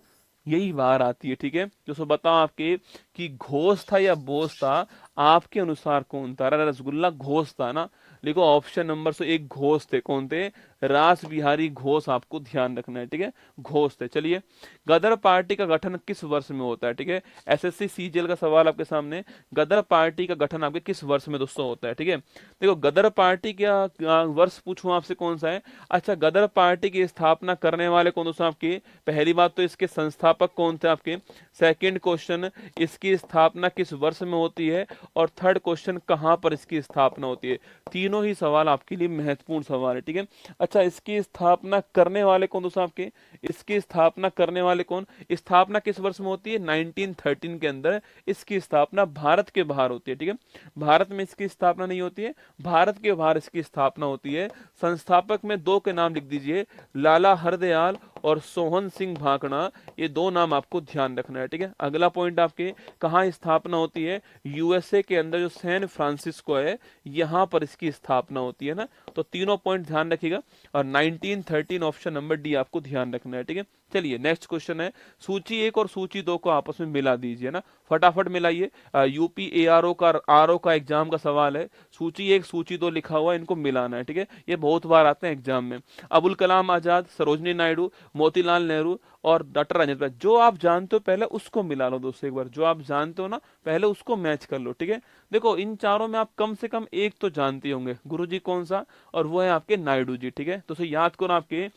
यही बाहर आती है, ठीक है। दोस्तों बताओ आपके कि घोष था या बोस था, आपके अनुसार कौन था। अरे रसगुल्ला घोष था ना, देखो ऑप्शन नंबर से एक घोष थे, कौन थे, रास बिहारी घोष, आपको ध्यान रखना है, ठीक है, घोष थे। चलिए गदर पार्टी का गठन किस वर्ष में होता है, ठीक है। एसएससी सीजीएल का सवाल आपके सामने, गदर पार्टी का गठन आपके किस वर्ष में दोस्तों होता है, ठीक है। देखो गदर पार्टी का वर्ष पूछूं आपसे कौन सा है। अच्छा गदर पार्टी की स्थापना करने वाले कौन दोस्तों आपके, पहली बात तो इसके संस्थापक कौन थे आपके, सेकंड क्वेश्चन इसकी स्थापना किस वर्ष में होती है, और थर्ड क्वेश्चन कहां पर इसकी स्थापना होती है। तीनों ही सवाल आपके लिए महत्वपूर्ण सवाल है, ठीक है। अच्छा इसकी स्थापना करने वाले कौन दोस्तों आपके, इसकी स्थापना करने वाले कौन, स्थापना किस वर्ष में होती है, 1913 के अंदर इसकी स्थापना भारत के बाहर होती है, ठीक है। भारत में इसकी स्थापना नहीं होती है, भारत के बाहर इसकी स्थापना होती है। संस्थापक में दो के नाम लिख दीजिए, लाला हरदयाल और सोहन सिंह भाकड़ा, ये दो नाम आपको ध्यान रखना है, ठीक है। अगला पॉइंट आपके कहाँ स्थापना होती है, यूएसए के अंदर जो सैन फ्रांसिस्को है यहां पर इसकी स्थापना होती है ना। तो तीनों पॉइंट ध्यान रखिएगा, और 1913 ऑप्शन नंबर डी आपको ध्यान रखना है, ठीक है। चलिए नेक्स्ट क्वेश्चन है, सूची 1 और सूची 2 को आपस में मिला दीजिए ना, फटाफट मिलाइए। यूपी एआरओ का आरओ का एग्जाम का सवाल है, सूची 1 सूची 2 लिखा हुआ है, इनको मिलाना है, ठीक है। ये बहुत बार आते हैं एग्जाम में। अबुल कलाम आजाद, सरोजनी नायडू, मोतीलाल नेहरू और डॉक्टर राजेंद्र प्रसाद, जो आप जानते हो पहले उसको मिला लो दोस्तों, एक बार जो आप जानते हो ना पहले उसको मैच कर लो, ठीक है। देखो इन चारों में आप कम से कम एक तो जानते होंगे, गुरुजी कौन सा, और वो है आपके नायडू जी, ठीक है। दोस्तों याद करो आपके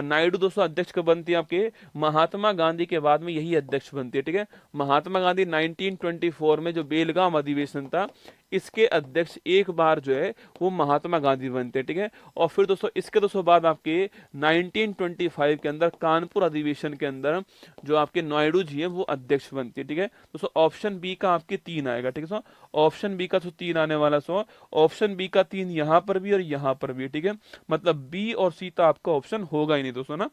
नायडू दोस्तों अध्यक्ष कब बनती है आपके, महात्मा गांधी के बाद में यही अध्यक्ष बनती है, ठीक है। महात्मा गांधी 1924 में जो बेलगाम अधिवेशन था इसके अध्यक्ष एक बार जो है वो महात्मा गांधी बनते हैं, ठीक है। और फिर दोस्तों इसके दोस्तों बाद आपके 1925 के अंदर कानपुर अधिवेशन के अंदर जो आपके नायडू जी है वो अध्यक्ष बनती है, ठीक है। दोस्तों ऑप्शन बी का आपके 3 आएगा, ठीक है। ऑप्शन बी का तो 3 आने वाला, ऑप्शन बी का 3 यहां पर भी और यहां पर भी, ठीक है। मतलब बी और सी तो आपका ऑप्शन होगा ही नहीं दोस्तों ना,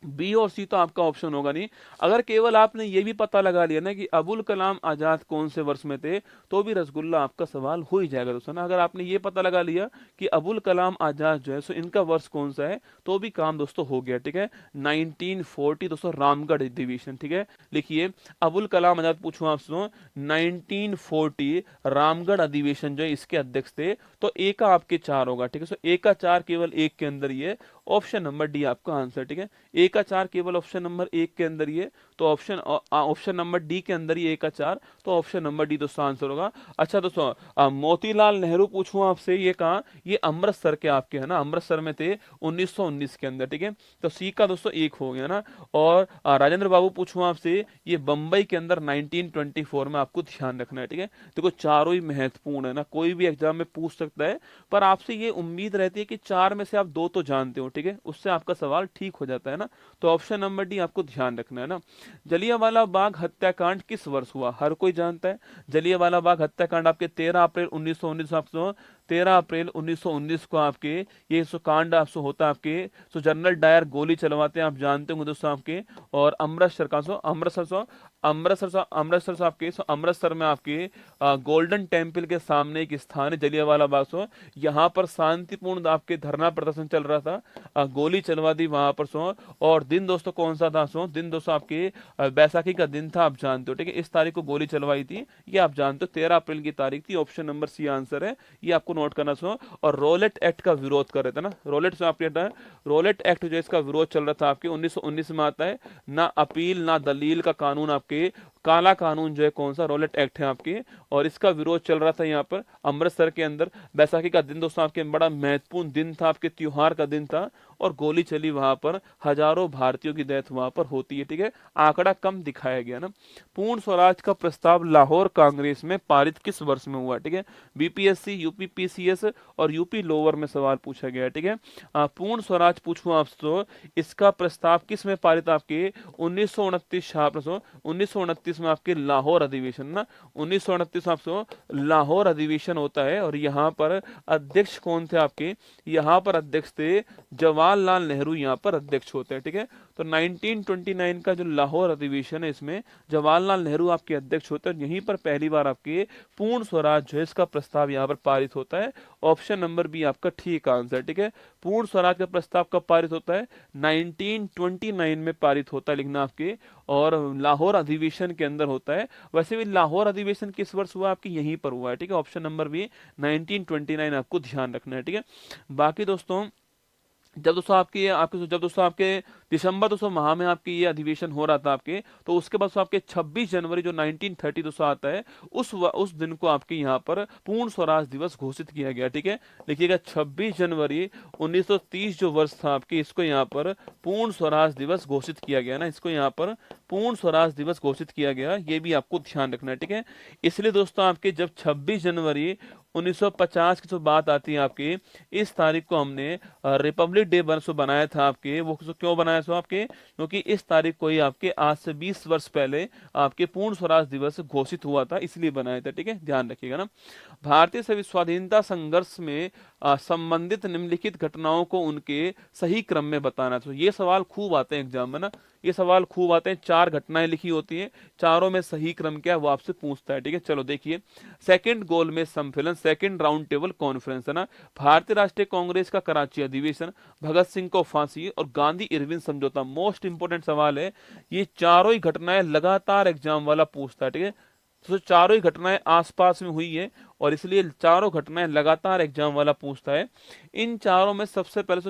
बी और सी तो आपका ऑप्शन होगा नहीं। अगर केवल आपने ये भी पता लगा लिया ना कि अबुल कलाम आजाद कौन से वर्ष में थे, तो भी रसगुल्ला आपका सवाल हो ही जाएगा दोस्तों ना। अगर आपने ये पता लगा लिया कि अबुल कलाम आजाद जो है सो इनका वर्ष कौन सा है, तो भी काम दोस्तों हो गया, ठीक है। 1940 दोस्तों रामगढ़ अधिवेशन, ठीक है। लिखिए अबुल कलाम आजाद पूछूं आपसे, 1940 रामगढ़ अधिवेशन जो है इसके अध्यक्ष थे। तो ए का आपके 4 होगा, ठीक है। सो ए का 4 केवल एक के अंदर ही है, ऑप्शन नंबर डी आपका आंसर, ठीक है। ए का 4 केवल ऑप्शन नंबर 1 के अंदर ही है, तो ऑप्शन नंबर डी के अंदर ही ए का 4, तो ऑप्शन नंबर डी दोस्तों आंसर होगा। अच्छा दोस्तों मोतीलाल नेहरू पूछूं आपसे, ये कहा, ये अमृतसर के आपके है ना, अमृतसर में थे 1919 के अंदर, ठीक है। तो सी का दोस्तों 1 हो गया ना। और राजेंद्र बाबू पूछूं आपसे, ये बंबई के अंदर 1924 में आपको ध्यान रखना है, ठीक है। देखो चारों ही महत्वपूर्ण है ना, कोई भी एग्जाम में पूछ सकता है, पर आपसे ये उम्मीद रहती है कि 4 में से आप 2 तो जानते हो, ठीक है, उससे आपका सवाल ठीक हो जाता है ना। तो ऑप्शन नंबर डी आपको ध्यान रखना है ना। जलियांवाला बाग हत्याकांड किस वर्ष हुआ, हर कोई जानता है। जलियांवाला बाग हत्याकांड आपके 13 अप्रैल 1919 आपको, 13 अप्रैल 1919 को आपके ये कांड आपसे होता है आपके। सो जनरल डायर गोली चलवाते हैं, आप जानते होंगे दोस्तों आपके। और अमृतसर का अमृतसर आपके अमृतसर में आपके गोल्डन टेम्पल के सामने एक स्थान है जलियांवाला बाग, यहाँ पर शांतिपूर्ण आपके धरना प्रदर्शन चल रहा था, गोली चलवा दी वहां पर और दिन दोस्तों कौन सा था, दिन दोस्तों आपके बैसाखी का दिन था, आप जानते हो, ठीक है। इस तारीख को गोली चलवाई थी, ये आप जानते हो, 13 अप्रैल की तारीख थी। ऑप्शन नंबर सी आंसर है, ये आपको नोट करना और रोलेट एक्ट का विरोध कर रहे थे ना, रोलेट से आपके रोलेट एक्ट जो इसका विरोध चल रहा था आपके 1919 में आता है। ना अपील ना दलील का कानून आपको आपके काला कानून जो है कौन सा, रॉलेट एक्ट है आपके, और इसका विरोध चल रहा था यहाँ पर अमृतसर के अंदर। बैसाखी का दिन दोस्तों आपके बड़ा महत्वपूर्ण दिन था, आपके त्योहार का दिन था, और गोली चली वहां पर, हजारों भारतीयों की डेथ वहां पर होती है, ठीक है। आंकड़ा कम दिखाया गया ना। पूर्ण स्वराज का प्रस्ताव लाहौर कांग्रेस में पारित किस वर्ष में हुआ, ठीक है। बीपीएससी, यूपी पीसीएस और यूपी लोअर में सवाल पूछा गया, ठीक है। पूर्ण स्वराज पूछूं आपसे तो इसका प्रस्ताव किस में पारित, आपके 1929 में आपके लाहौर अधिवेशन ना, 1929 आपसे लाहौर अधिवेशन होता है। और यहाँ पर अध्यक्ष कौन थे आपके, यहाँ पर अध्यक्ष थे जवाहरलाल नेहरू, यहाँ पर अध्यक्ष होते हैं, ठीक है। तो 1929 का जो लाहौर अधिवेशन है इसमें जवाहरलाल नेहरू आपके अध्यक्ष होते हैं। यहीं पर पहली बार आपके पूर्ण स्वराज जो है इसका प्रस्ताव यहाँ पर पारित होता है। ऑप्शन नंबर बी आपका ठीक आंसर, ठीक है। पूर्ण स्वराज का प्रस्ताव कब पारित होता है, 1929 में पारित होता है, लिखना आपके, और लाहौर अधिवेशन के अंदर होता है। वैसे भी लाहौर अधिवेशन किस वर्ष हुआ, आपकी यहीं पर हुआ है, ठीक है। ऑप्शन नंबर बी 1929 आपको ध्यान रखना है, ठीक है। बाकी दोस्तों जब दोस्तों आपके दिसंबर दोस्तों माह में आपके ये अधिवेशन हो रहा था आपके, तो उसके बाद आपके 26 जनवरी जो 1930 दोस्तों आता है, उस दिन को आपके यहाँ पर पूर्ण स्वराज दिवस घोषित किया गया, ठीक है। लिखिएगा 26 जनवरी 1930 जो वर्ष था आपके, इसको यहाँ पर पूर्ण स्वराज दिवस घोषित किया गया ना, इसको यहाँ पर पूर्ण स्वराज दिवस घोषित किया गया, ये भी आपको ध्यान रखना है, ठीक है। इसलिए दोस्तों आपके जब 26 जनवरी 1950 की जो बात आती है आपके, इस तारीख को हमने रिपब्लिक डे बनाया था आपके, वो क्यों बनाया था आपके, क्योंकि इस तारीख को ही आपके आज से 20 वर्ष पहले आपके पूर्ण स्वराज दिवस घोषित हुआ था, इसलिए बनाया था, ठीक है। ध्यान रखिएगा ना। भारतीय स्वाधीनता संघर्ष में संबंधित निम्नलिखित घटनाओं को उनके सही क्रम में बताना। तो ये सवाल खूब आते हैं एग्जाम में ना, ये सवाल खूब आते हैं। 4 घटनाएं लिखी होती हैं, चारों में सही क्रम क्या है वो आपसे पूछता है, ठीक है। चलो देखिए, सेकंड गोलमेज सम्मेलन, सेकंड राउंड टेबल कॉन्फ्रेंस है ना, भारतीय राष्ट्रीय कांग्रेस का कराची अधिवेशन, भगत सिंह को फांसी और गांधी इरविन समझौता। मोस्ट इंपोर्टेंट सवाल है, ये चारों ही घटनाएं लगातार एग्जाम वाला पूछता है, ठीक है। तो चारों ही घटनाएं आसपास में हुई है, और इसलिए चारों घटनाएं लगातार एग्जाम वाला पूछता है। इन चारों में सबसे पहले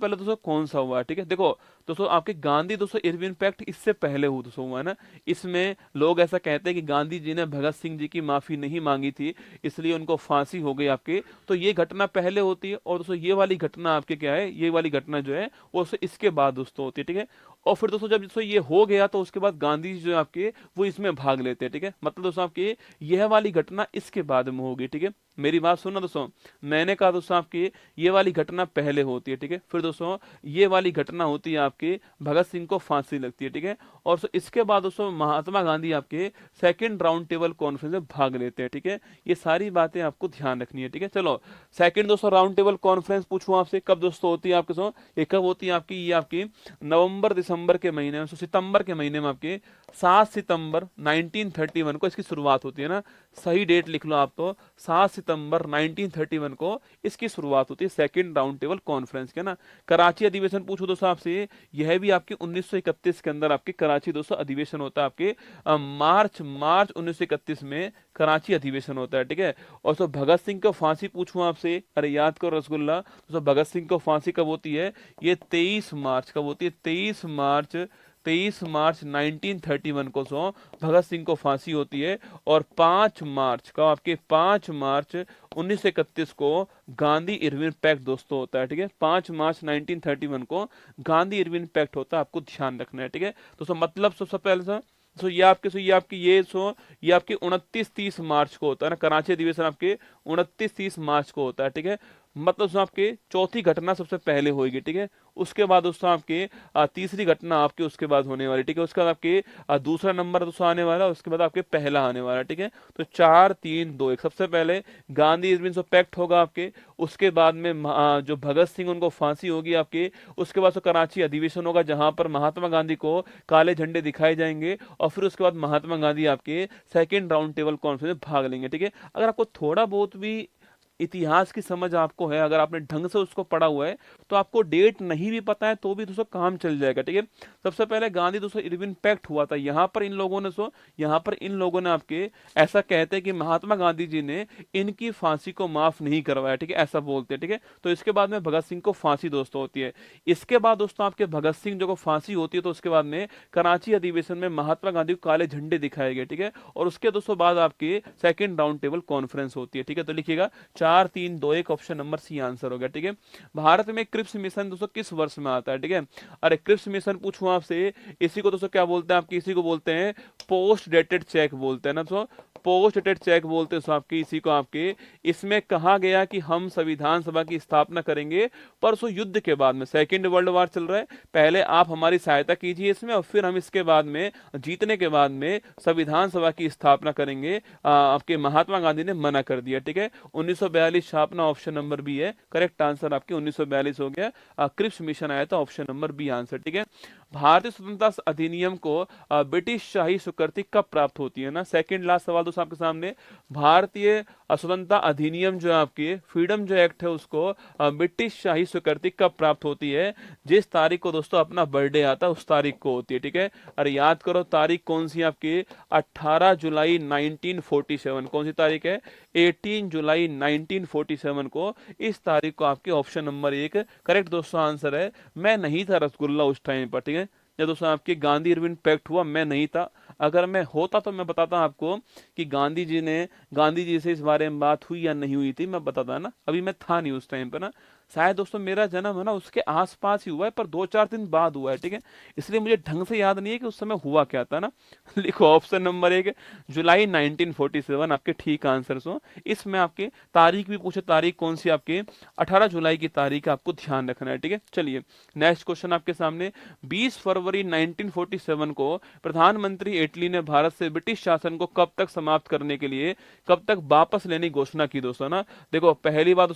दोस्तों कौन सा हुआ है, ठीक है। देखो दोस्तों आपके गांधी दोस्तों इरविन पैक्ट इससे पहले हुआ है ना। इसमें लोग ऐसा कहते हैं कि गांधी जी ने भगत सिंह जी की माफी नहीं मांगी थी, इसलिए उनको फांसी हो गई आपके, तो ये घटना पहले होती है। और दोस्तों ये वाली घटना आपके क्या है, ये वाली घटना जो है वो इसके बाद दोस्तों होती है, ठीक है। और फिर दोस्तों जब दोस्तों ये हो गया तो उसके बाद गांधी जी जो है आपके वो इसमें भाग लेते हैं, ठीक है। मतलब दोस्तों आपकी यह वाली घटना इसके बाद में होगी, ठीक है। मेरी बात सुनना दोस्तों, मैंने कहा दोस्तों आपकी ये वाली घटना पहले होती है, ठीक है। फिर दोस्तों ये वाली घटना होती है आपके भगत सिंह को फांसी लगती है, ठीक है। और इसके बाद दोस्तों महात्मा गांधी आपके सेकंड राउंड टेबल कॉन्फ्रेंस में भाग लेते हैं, ठीक है। ये सारी बातें आपको ध्यान रखनी है, ठीक है। चलो सेकंड दोस्तों राउंड टेबल कॉन्फ्रेंस पूछूं आपसे, कब दोस्तों होती है आपके दोस्तों, ये कब होती है आपकी, ये आपकी नवंबर दिसंबर के महीने में, सितंबर के महीने में आपके 7 सितंबर 1931 को इसकी शुरुआत होती है ना। सही डेट लिख लो आप, तो 7 सितंबर 1931 को इसकी शुरुआत होती है सेकंड राउंड टेबल कॉन्फ्रेंस के ना। कराची अधिवेशन पूछो दोस्तों आपसे, यह भी आपके 1931 के अंदर आपके कराची दोस्तों अधिवेशन होता है आपके मार्च 1931 में कराची अधिवेशन होता है, ठीक है। और तो भगत सिंह को फांसी पूछूं आपसे, अरे याद करो रसगुल्ला, तो भगत सिंह को फांसी कब होती है, ये 23 मार्च कब होती है, 23 मार्च 1931 को भगत सिंह को फांसी होती है। और 5 मार्च का आपके 5 मार्च 1931 को गांधी इरविन पैक्ट दोस्तों होता है, ठीक है। 5 मार्च 1931 को गांधी इरविन पैक्ट होता है, आपको ध्यान रखना है, ठीक है। तो मतलब सबसे पहले ये आपके 29-30 मार्च को होता है ना, कराची अधिवेशन आपके 29-30 मार्च को होता है, ठीक है। मतलब दोस्तों आपके चौथी घटना सबसे पहले होगी, ठीक है। उसके बाद दोस्तों आपके तीसरी घटना आपके उसके बाद होने वाली, ठीक है। उसके बाद आपके दूसरा नंबर दोस्तों आने वाला, उसके बाद आपके पहला आने वाला, ठीक है। तो 4 3 2 1 सबसे पहले गांधी इरविन पैक्ट होगा आपके, उसके बाद में जो भगत सिंह उनको फांसी होगी आपके, उसके बाद कराची अधिवेशन होगा जहां पर महात्मा गांधी को काले झंडे दिखाए जाएंगे, और फिर उसके बाद महात्मा गांधी आपके सेकेंड राउंड टेबल कॉन्फ्रेंस में भाग लेंगे, ठीक है। अगर आपको थोड़ा बहुत भी इतिहास की समझ आपको है, अगर आपने ढंग से उसको पढ़ा हुआ है, तो आपको डेट नहीं भी पता है तो भी दोस्तों काम चल जाएगा, ठीक है। सबसे पहले गांधी दोस्तों इरविन पैक्ट हुआ था, यहाँ पर इन लोगों ने आपके ऐसा कहते हैं कि महात्मा गांधी जी ने इनकी फांसी को माफ नहीं करवाया, ठीक है, ऐसा बोलते हैं, ठीक है। तो इसके बाद में भगत सिंह को फांसी दोस्तों होती है। इसके बाद दोस्तों आपके भगत सिंह जो को फांसी होती है, तो उसके बाद में कराची अधिवेशन में महात्मा गांधी को काले झंडे दिखाए गए, ठीक है। और उसके दोस्तों बाद आपकी सेकंड राउंड टेबल कॉन्फ्रेंस होती है, ठीक है। तो लिखिएगा 4 3 2 1, ऑप्शन नंबर सी आंसर हो गया, ठीक है। भारत में क्रिप्स मिशन दोस्तों किस वर्ष में आता है, ठीक है। अरे क्रिप्स मिशन पूछूं आपसे, इसी को दोस्तों क्या बोलते हैं आपकी, इसी को बोलते हैं पोस्ट डेटेड चेक बोलते हैं ना दोस्तों, पोस्ट डेटेड चेक बोलते हैं दोस्तों आपकी इसी को आपके। इसमें कहा गया कि हम संविधान सभा की स्थापना करेंगे परसों युद्ध के बाद में, सेकेंड वर्ल्ड वॉर चल रहा है, पहले आप हमारी सहायता कीजिए इसमें, और फिर हम इसके बाद में जीतने के बाद में संविधान सभा की स्थापना करेंगे। आपके महात्मा गांधी ने मना कर दिया, ठीक है। 1942 छापना, ऑप्शन नंबर बी है करेक्ट आंसर, आपके 1942 हो गया। क्रिप्स मिशन आया था, ऑप्शन नंबर बी आंसर, ठीक है। भारतीय स्वतंत्रता अधिनियम को ब्रिटिश शाही स्वीकृति कब प्राप्त होती है ना, सेकंड लास्ट सवाल दोस्तों आपके सामने। भारतीय स्वतंत्रता अधिनियम जो है आपकी फ्रीडम जो एक्ट है, उसको ब्रिटिश शाही स्वीकृति कब प्राप्त होती है, जिस तारीख को दोस्तों अपना बर्थडे आता है उस तारीख को होती है, ठीक है। अरे याद करो तारीख कौन सी आपकी, 18 जुलाई 1947, कौन सी तारीख है, 18 जुलाई 1947 को, इस तारीख को आपके ऑप्शन नंबर 1 करेक्ट दोस्तों आंसर है। मैं नहीं था रसगुल्ला उस टाइम पर, ठीक है, जब दोस्तों आपके गांधी इरविन पैक्ट हुआ, मैं नहीं था। अगर मैं होता तो मैं बताता आपको कि गांधी जी से इस बारे में बात हुई या नहीं हुई थी, मैं बताता ना, अभी मैं था नहीं उस टाइम पर ना, शायद दोस्तों मेरा जन्म है ना उसके आसपास ही हुआ है, पर 2 4 दिन बाद हुआ है, ठीक है। इसलिए मुझे ढंग से याद नहीं है कि उस समय हुआ क्या था ना। लिखो ऑप्शन नंबर 1 जुलाई 1947 आपके ठीक आंसर हो। इसमें आपके तारीख भी पूछे, तारीख कौन सी आपके 18 जुलाई की तारीख आपको ध्यान रखना है, ठीक है। चलिए नेक्स्ट क्वेश्चन आपके सामने। 20 फरवरी 1947 को प्रधानमंत्री इटली ने भारत से ब्रिटिश शासन को कब तक समाप्त करने के लिए, कब तक वापस लेने की घोषणा की दोस्तों ना। देखो पहली बात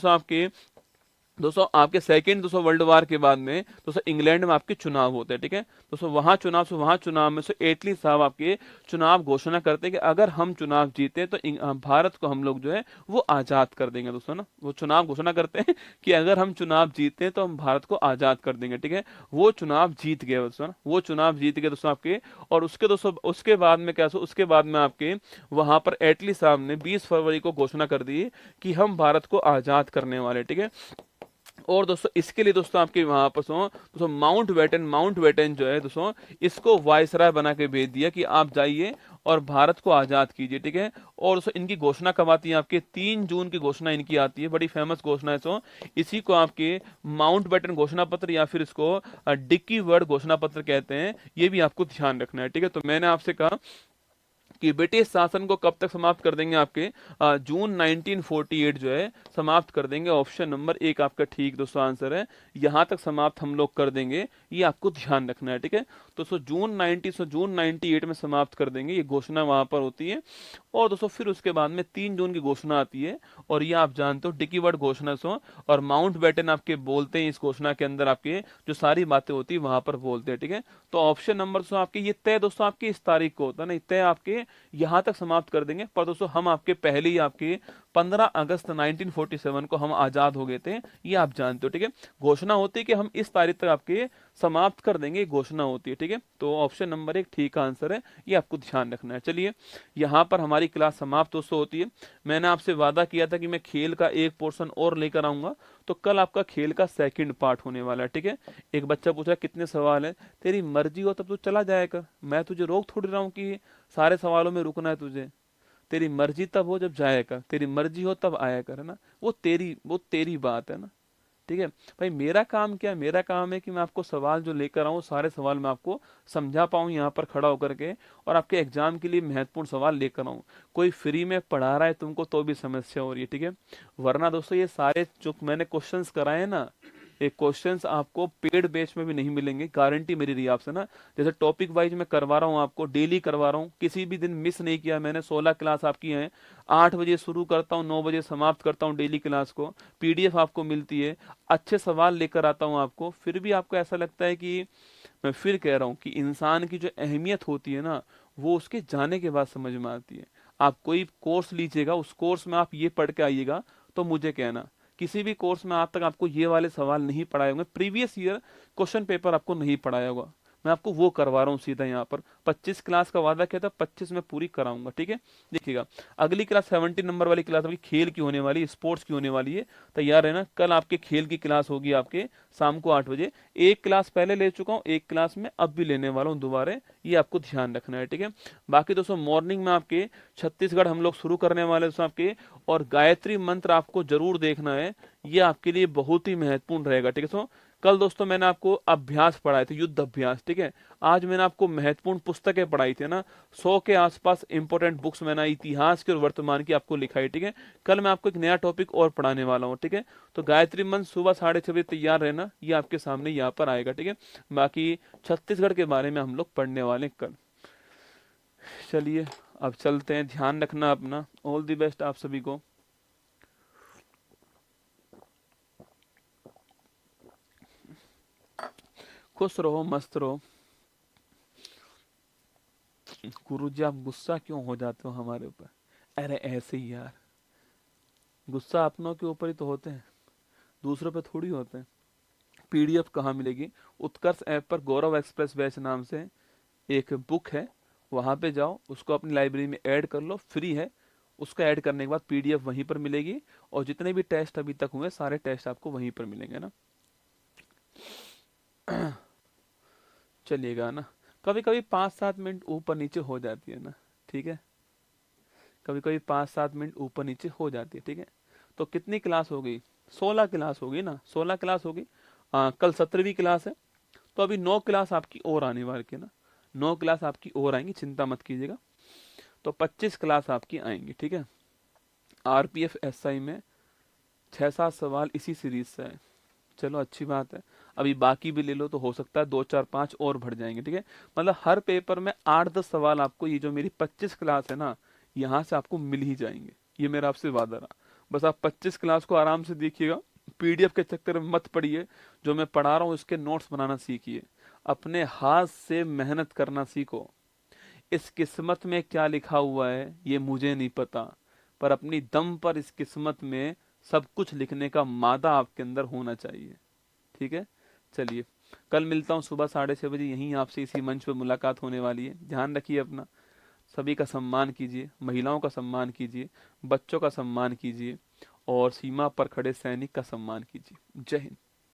दोस्तों आपके सेकेंड दोस्तों वर्ल्ड वार के बाद में दोस्तों इंग्लैंड में आपके चुनाव होते हैं, ठीक है। दोस्तों वहां चुनाव में से एटली साहब आपके चुनाव घोषणा करते हैं कि अगर हम चुनाव जीते तो भारत को हम लोग जो है वो आजाद कर देंगे दोस्तों ना। वो चुनाव घोषणा करते हैं कि अगर हम चुनाव जीते तो हम भारत को आजाद कर देंगे, ठीक है। वो चुनाव जीत गए दोस्तों ना, वो चुनाव जीत गए दोस्तों आपके। और उसके बाद में क्या, उसके बाद में आपके वहां पर एटली साहब ने 20 फरवरी को घोषणा कर दी कि हम भारत को आजाद करने वाले, ठीक है। और दोस्तों इसके लिए दोस्तों आपके वहां पर दोस्तों माउंट बेटन जो है दोस्तों, इसको वायसराय बना के भेज दिया कि आप जाइए और भारत को आजाद कीजिए, ठीक है। और दोस्तों इनकी घोषणा कब आती है, आपके 3 जून की घोषणा इनकी आती है, बड़ी फेमस घोषणा है। सो इसी को आपके माउंट बेटन घोषणा पत्र या फिर इसको डिक्की वर्ड घोषणा पत्र कहते हैं, ये भी आपको ध्यान रखना है, ठीक है। तो मैंने आपसे कहा कि ब्रिटिश शासन को कब तक समाप्त कर देंगे, आपके जून 1948 जो है समाप्त कर देंगे, ऑप्शन नंबर 1 आपका ठीक दोस्तों आंसर है। यहां तक समाप्त हम लोग कर देंगे, ये आपको ध्यान रखना है, ठीक है। तो जून 98 में समाप्त कर देंगे, ये घोषणा वहां पर होती है। और दोस्तों फिर उसके बाद में 3 जून की घोषणा आती है, और ये आप जानते हो डिकीवर्ड घोषणा और माउंट बेटन आपके बोलते हैं इस घोषणा के अंदर, आपके जो सारी बातें होती है वहां पर बोलते हैं, ठीक है। तो ऑप्शन नंबर आपके ये तय दोस्तों आपकी इस तारीख को होता है ना, तय आपके यहां तक समाप्त कर देंगे। पर दोस्तों हम आपके पहले ही आपके 15 अगस्त 1947 को हम आजाद हो गए थे, ये आप जानते हो, ठीक है। घोषणा होती है कि हम इस तारीख तक आपके समाप्त कर देंगे, घोषणा होती है, ठीक है। तो ऑप्शन नंबर 1 ठीक आंसर है, ये आपको ध्यान रखना है। चलिए यहाँ पर हमारी क्लास समाप्त दोस्तों होती है। मैंने आपसे वादा किया था कि मैं खेल का एक पोर्शन और लेकर आऊंगा, तो कल आपका खेल का सेकंड पार्ट होने वाला है, ठीक है। एक बच्चा पूछा कितने सवाल है, तेरी मर्जी हो तब तू चला जाया कर, मैं तुझे रोक थोड़ी रहा हूँ कि सारे सवालों में रुकना है तुझे। तेरी मर्जी तब हो जब जाया कर, तेरी मर्जी हो तब आया कर, है ना। वो तेरी बात है ना, ठीक है भाई। मेरा काम क्या है, मेरा काम है कि मैं आपको सवाल जो लेकर आऊँ सारे सवाल मैं आपको समझा पाऊँ यहाँ पर खड़ा होकर के, और आपके एग्जाम के लिए महत्वपूर्ण सवाल लेकर आऊँ। कोई फ्री में पढ़ा रहा है तुमको तो भी समस्या हो रही है, ठीक है। वरना दोस्तों ये सारे जो मैंने क्वेश्चंस कराए ना, ये क्वेश्चंस आपको पेड बेच में भी नहीं मिलेंगे, गारंटी मेरी रही आपसे ना। जैसे टॉपिक वाइज मैं करवा रहा हूँ आपको, डेली करवा रहा हूँ, किसी भी दिन मिस नहीं किया मैंने। 16 क्लास आपकी हैं, 8 बजे शुरू करता हूँ, 9 बजे समाप्त करता हूँ डेली क्लास को। पीडीएफ आपको मिलती है, अच्छे सवाल लेकर आता हूँ आपको। फिर भी आपको ऐसा लगता है कि, मैं फिर कह रहा हूँ कि इंसान की जो अहमियत होती है ना, वो उसके जाने के बाद समझ में आती है। आप कोई कोर्स लीजिएगा, उस कोर्स में आप ये पढ़ के आइएगा तो मुझे कहना। किसी भी कोर्स में आज तक आपको ये वाले सवाल नहीं पढ़ाए होंगे, प्रीवियस ईयर क्वेश्चन पेपर आपको नहीं पढ़ाया होगा, मैं आपको वो करवा रहा हूँ सीधा यहाँ पर। 25 क्लास का वादा किया था, 25 में पूरी कराऊंगा, ठीक है। देखिएगा अगली क्लास 70 नंबर वाली क्लास आपकी खेल की होने वाली है, स्पोर्ट्स की होने वाली है, तैयार है ना। कल आपके खेल की क्लास होगी आपके शाम को 8 बजे। एक क्लास पहले ले चुका हूँ, एक क्लास में अब भी लेने वाला हूँ दोबारा, ये आपको ध्यान रखना है, ठीक है। बाकी दोस्तों मॉर्निंग में आपके छत्तीसगढ़ हम लोग शुरू करने वाले दोस्तों आपके, और गायत्री मंत्र आपको जरूर देखना है, ये आपके लिए बहुत ही महत्वपूर्ण रहेगा, ठीक है दोस्तों। कल दोस्तों मैंने आपको अभ्यास पढ़ाए थे, युद्ध अभ्यास, ठीक है। आज मैंने आपको महत्वपूर्ण पुस्तकें पढ़ाई थी ना, 100 के आसपास इंपॉर्टेंट बुक्स मैंने इतिहास की और वर्तमान की आपको लिखाई, ठीक है। कल मैं आपको एक नया टॉपिक और पढ़ाने वाला हूँ, ठीक है। तो गायत्री मंत्र सुबह 6:30 बजे तैयार रहना, ये आपके सामने यहाँ पर आएगा, ठीक है। बाकी छत्तीसगढ़ के बारे में हम लोग पढ़ने वाले हैं कल। चलिए अब चलते हैं, ध्यान रखना अपना, ऑल द बेस्ट आप सभी को। खुश रहो, मस्त रहो। गुरुजी आप गुस्सा क्यों हो जाते हो हमारे ऊपर? अरे ऐसे ही यार, गुस्सा अपनों के ऊपर ही तो होते हैं, दूसरों पे थोड़ी होते हैं। पीडीएफ कहाँ मिलेगी? उत्कर्ष ऐप पर गौरव एक्सप्रेस बैच नाम से एक बुक है, वहां पे जाओ, उसको अपनी लाइब्रेरी में ऐड कर लो, फ्री है। उसको ऐड करने के बाद पीडीएफ वहीं पर मिलेगी, और जितने भी टेस्ट अभी तक हुए सारे टेस्ट आपको वहीं पर मिलेंगे ना। चलिएगा ना, कभी कभी 5-7 मिनट ऊपर नीचे हो जाती है ना, ठीक है। कभी कभी 5-7 मिनट ऊपर नीचे हो जाती है, ठीक है। तो कितनी क्लास हो गई? 16 क्लास हो गई ना, 16 क्लास हो गई। कल 17वीं क्लास है, तो अभी 9 क्लास आपकी और आने वाली है ना, 9 क्लास आपकी और आएंगी, चिंता मत कीजिएगा। तो 25 क्लास आपकी आएंगी, ठीक है। आरपीएफ एसआई में 6-7 सवाल इसी सीरीज से है, चलो अच्छी बात है। अभी बाकी भी ले लो तो हो सकता है 2-4-5 और बढ़ जाएंगे, ठीक है। मतलब हर पेपर में 8-10 सवाल आपको, ये जो मेरी 25 क्लास है ना, यहाँ से आपको मिल ही जाएंगे, ये मेरा आपसे वादा रहा। बस आप 25 क्लास को आराम से देखिएगा, पीडीएफ के चक्कर में मत पड़िए, जो मैं पढ़ा रहा हूँ इसके नोट्स बनाना सीखिए, अपने हाथ से मेहनत करना सीखो। इस किस्मत में क्या लिखा हुआ है ये मुझे नहीं पता, पर अपनी दम पर इस किस्मत में सब कुछ लिखने का मादा आपके अंदर होना चाहिए, ठीक है। चलिए कल मिलता हूँ सुबह 6:30 बजे, यहीं आपसे इसी मंच पर मुलाकात होने वाली है। ध्यान रखिए अपना, सभी का सम्मान कीजिए, महिलाओं का सम्मान कीजिए, बच्चों का सम्मान कीजिए, और सीमा पर खड़े सैनिक का सम्मान कीजिए। जय हिंद।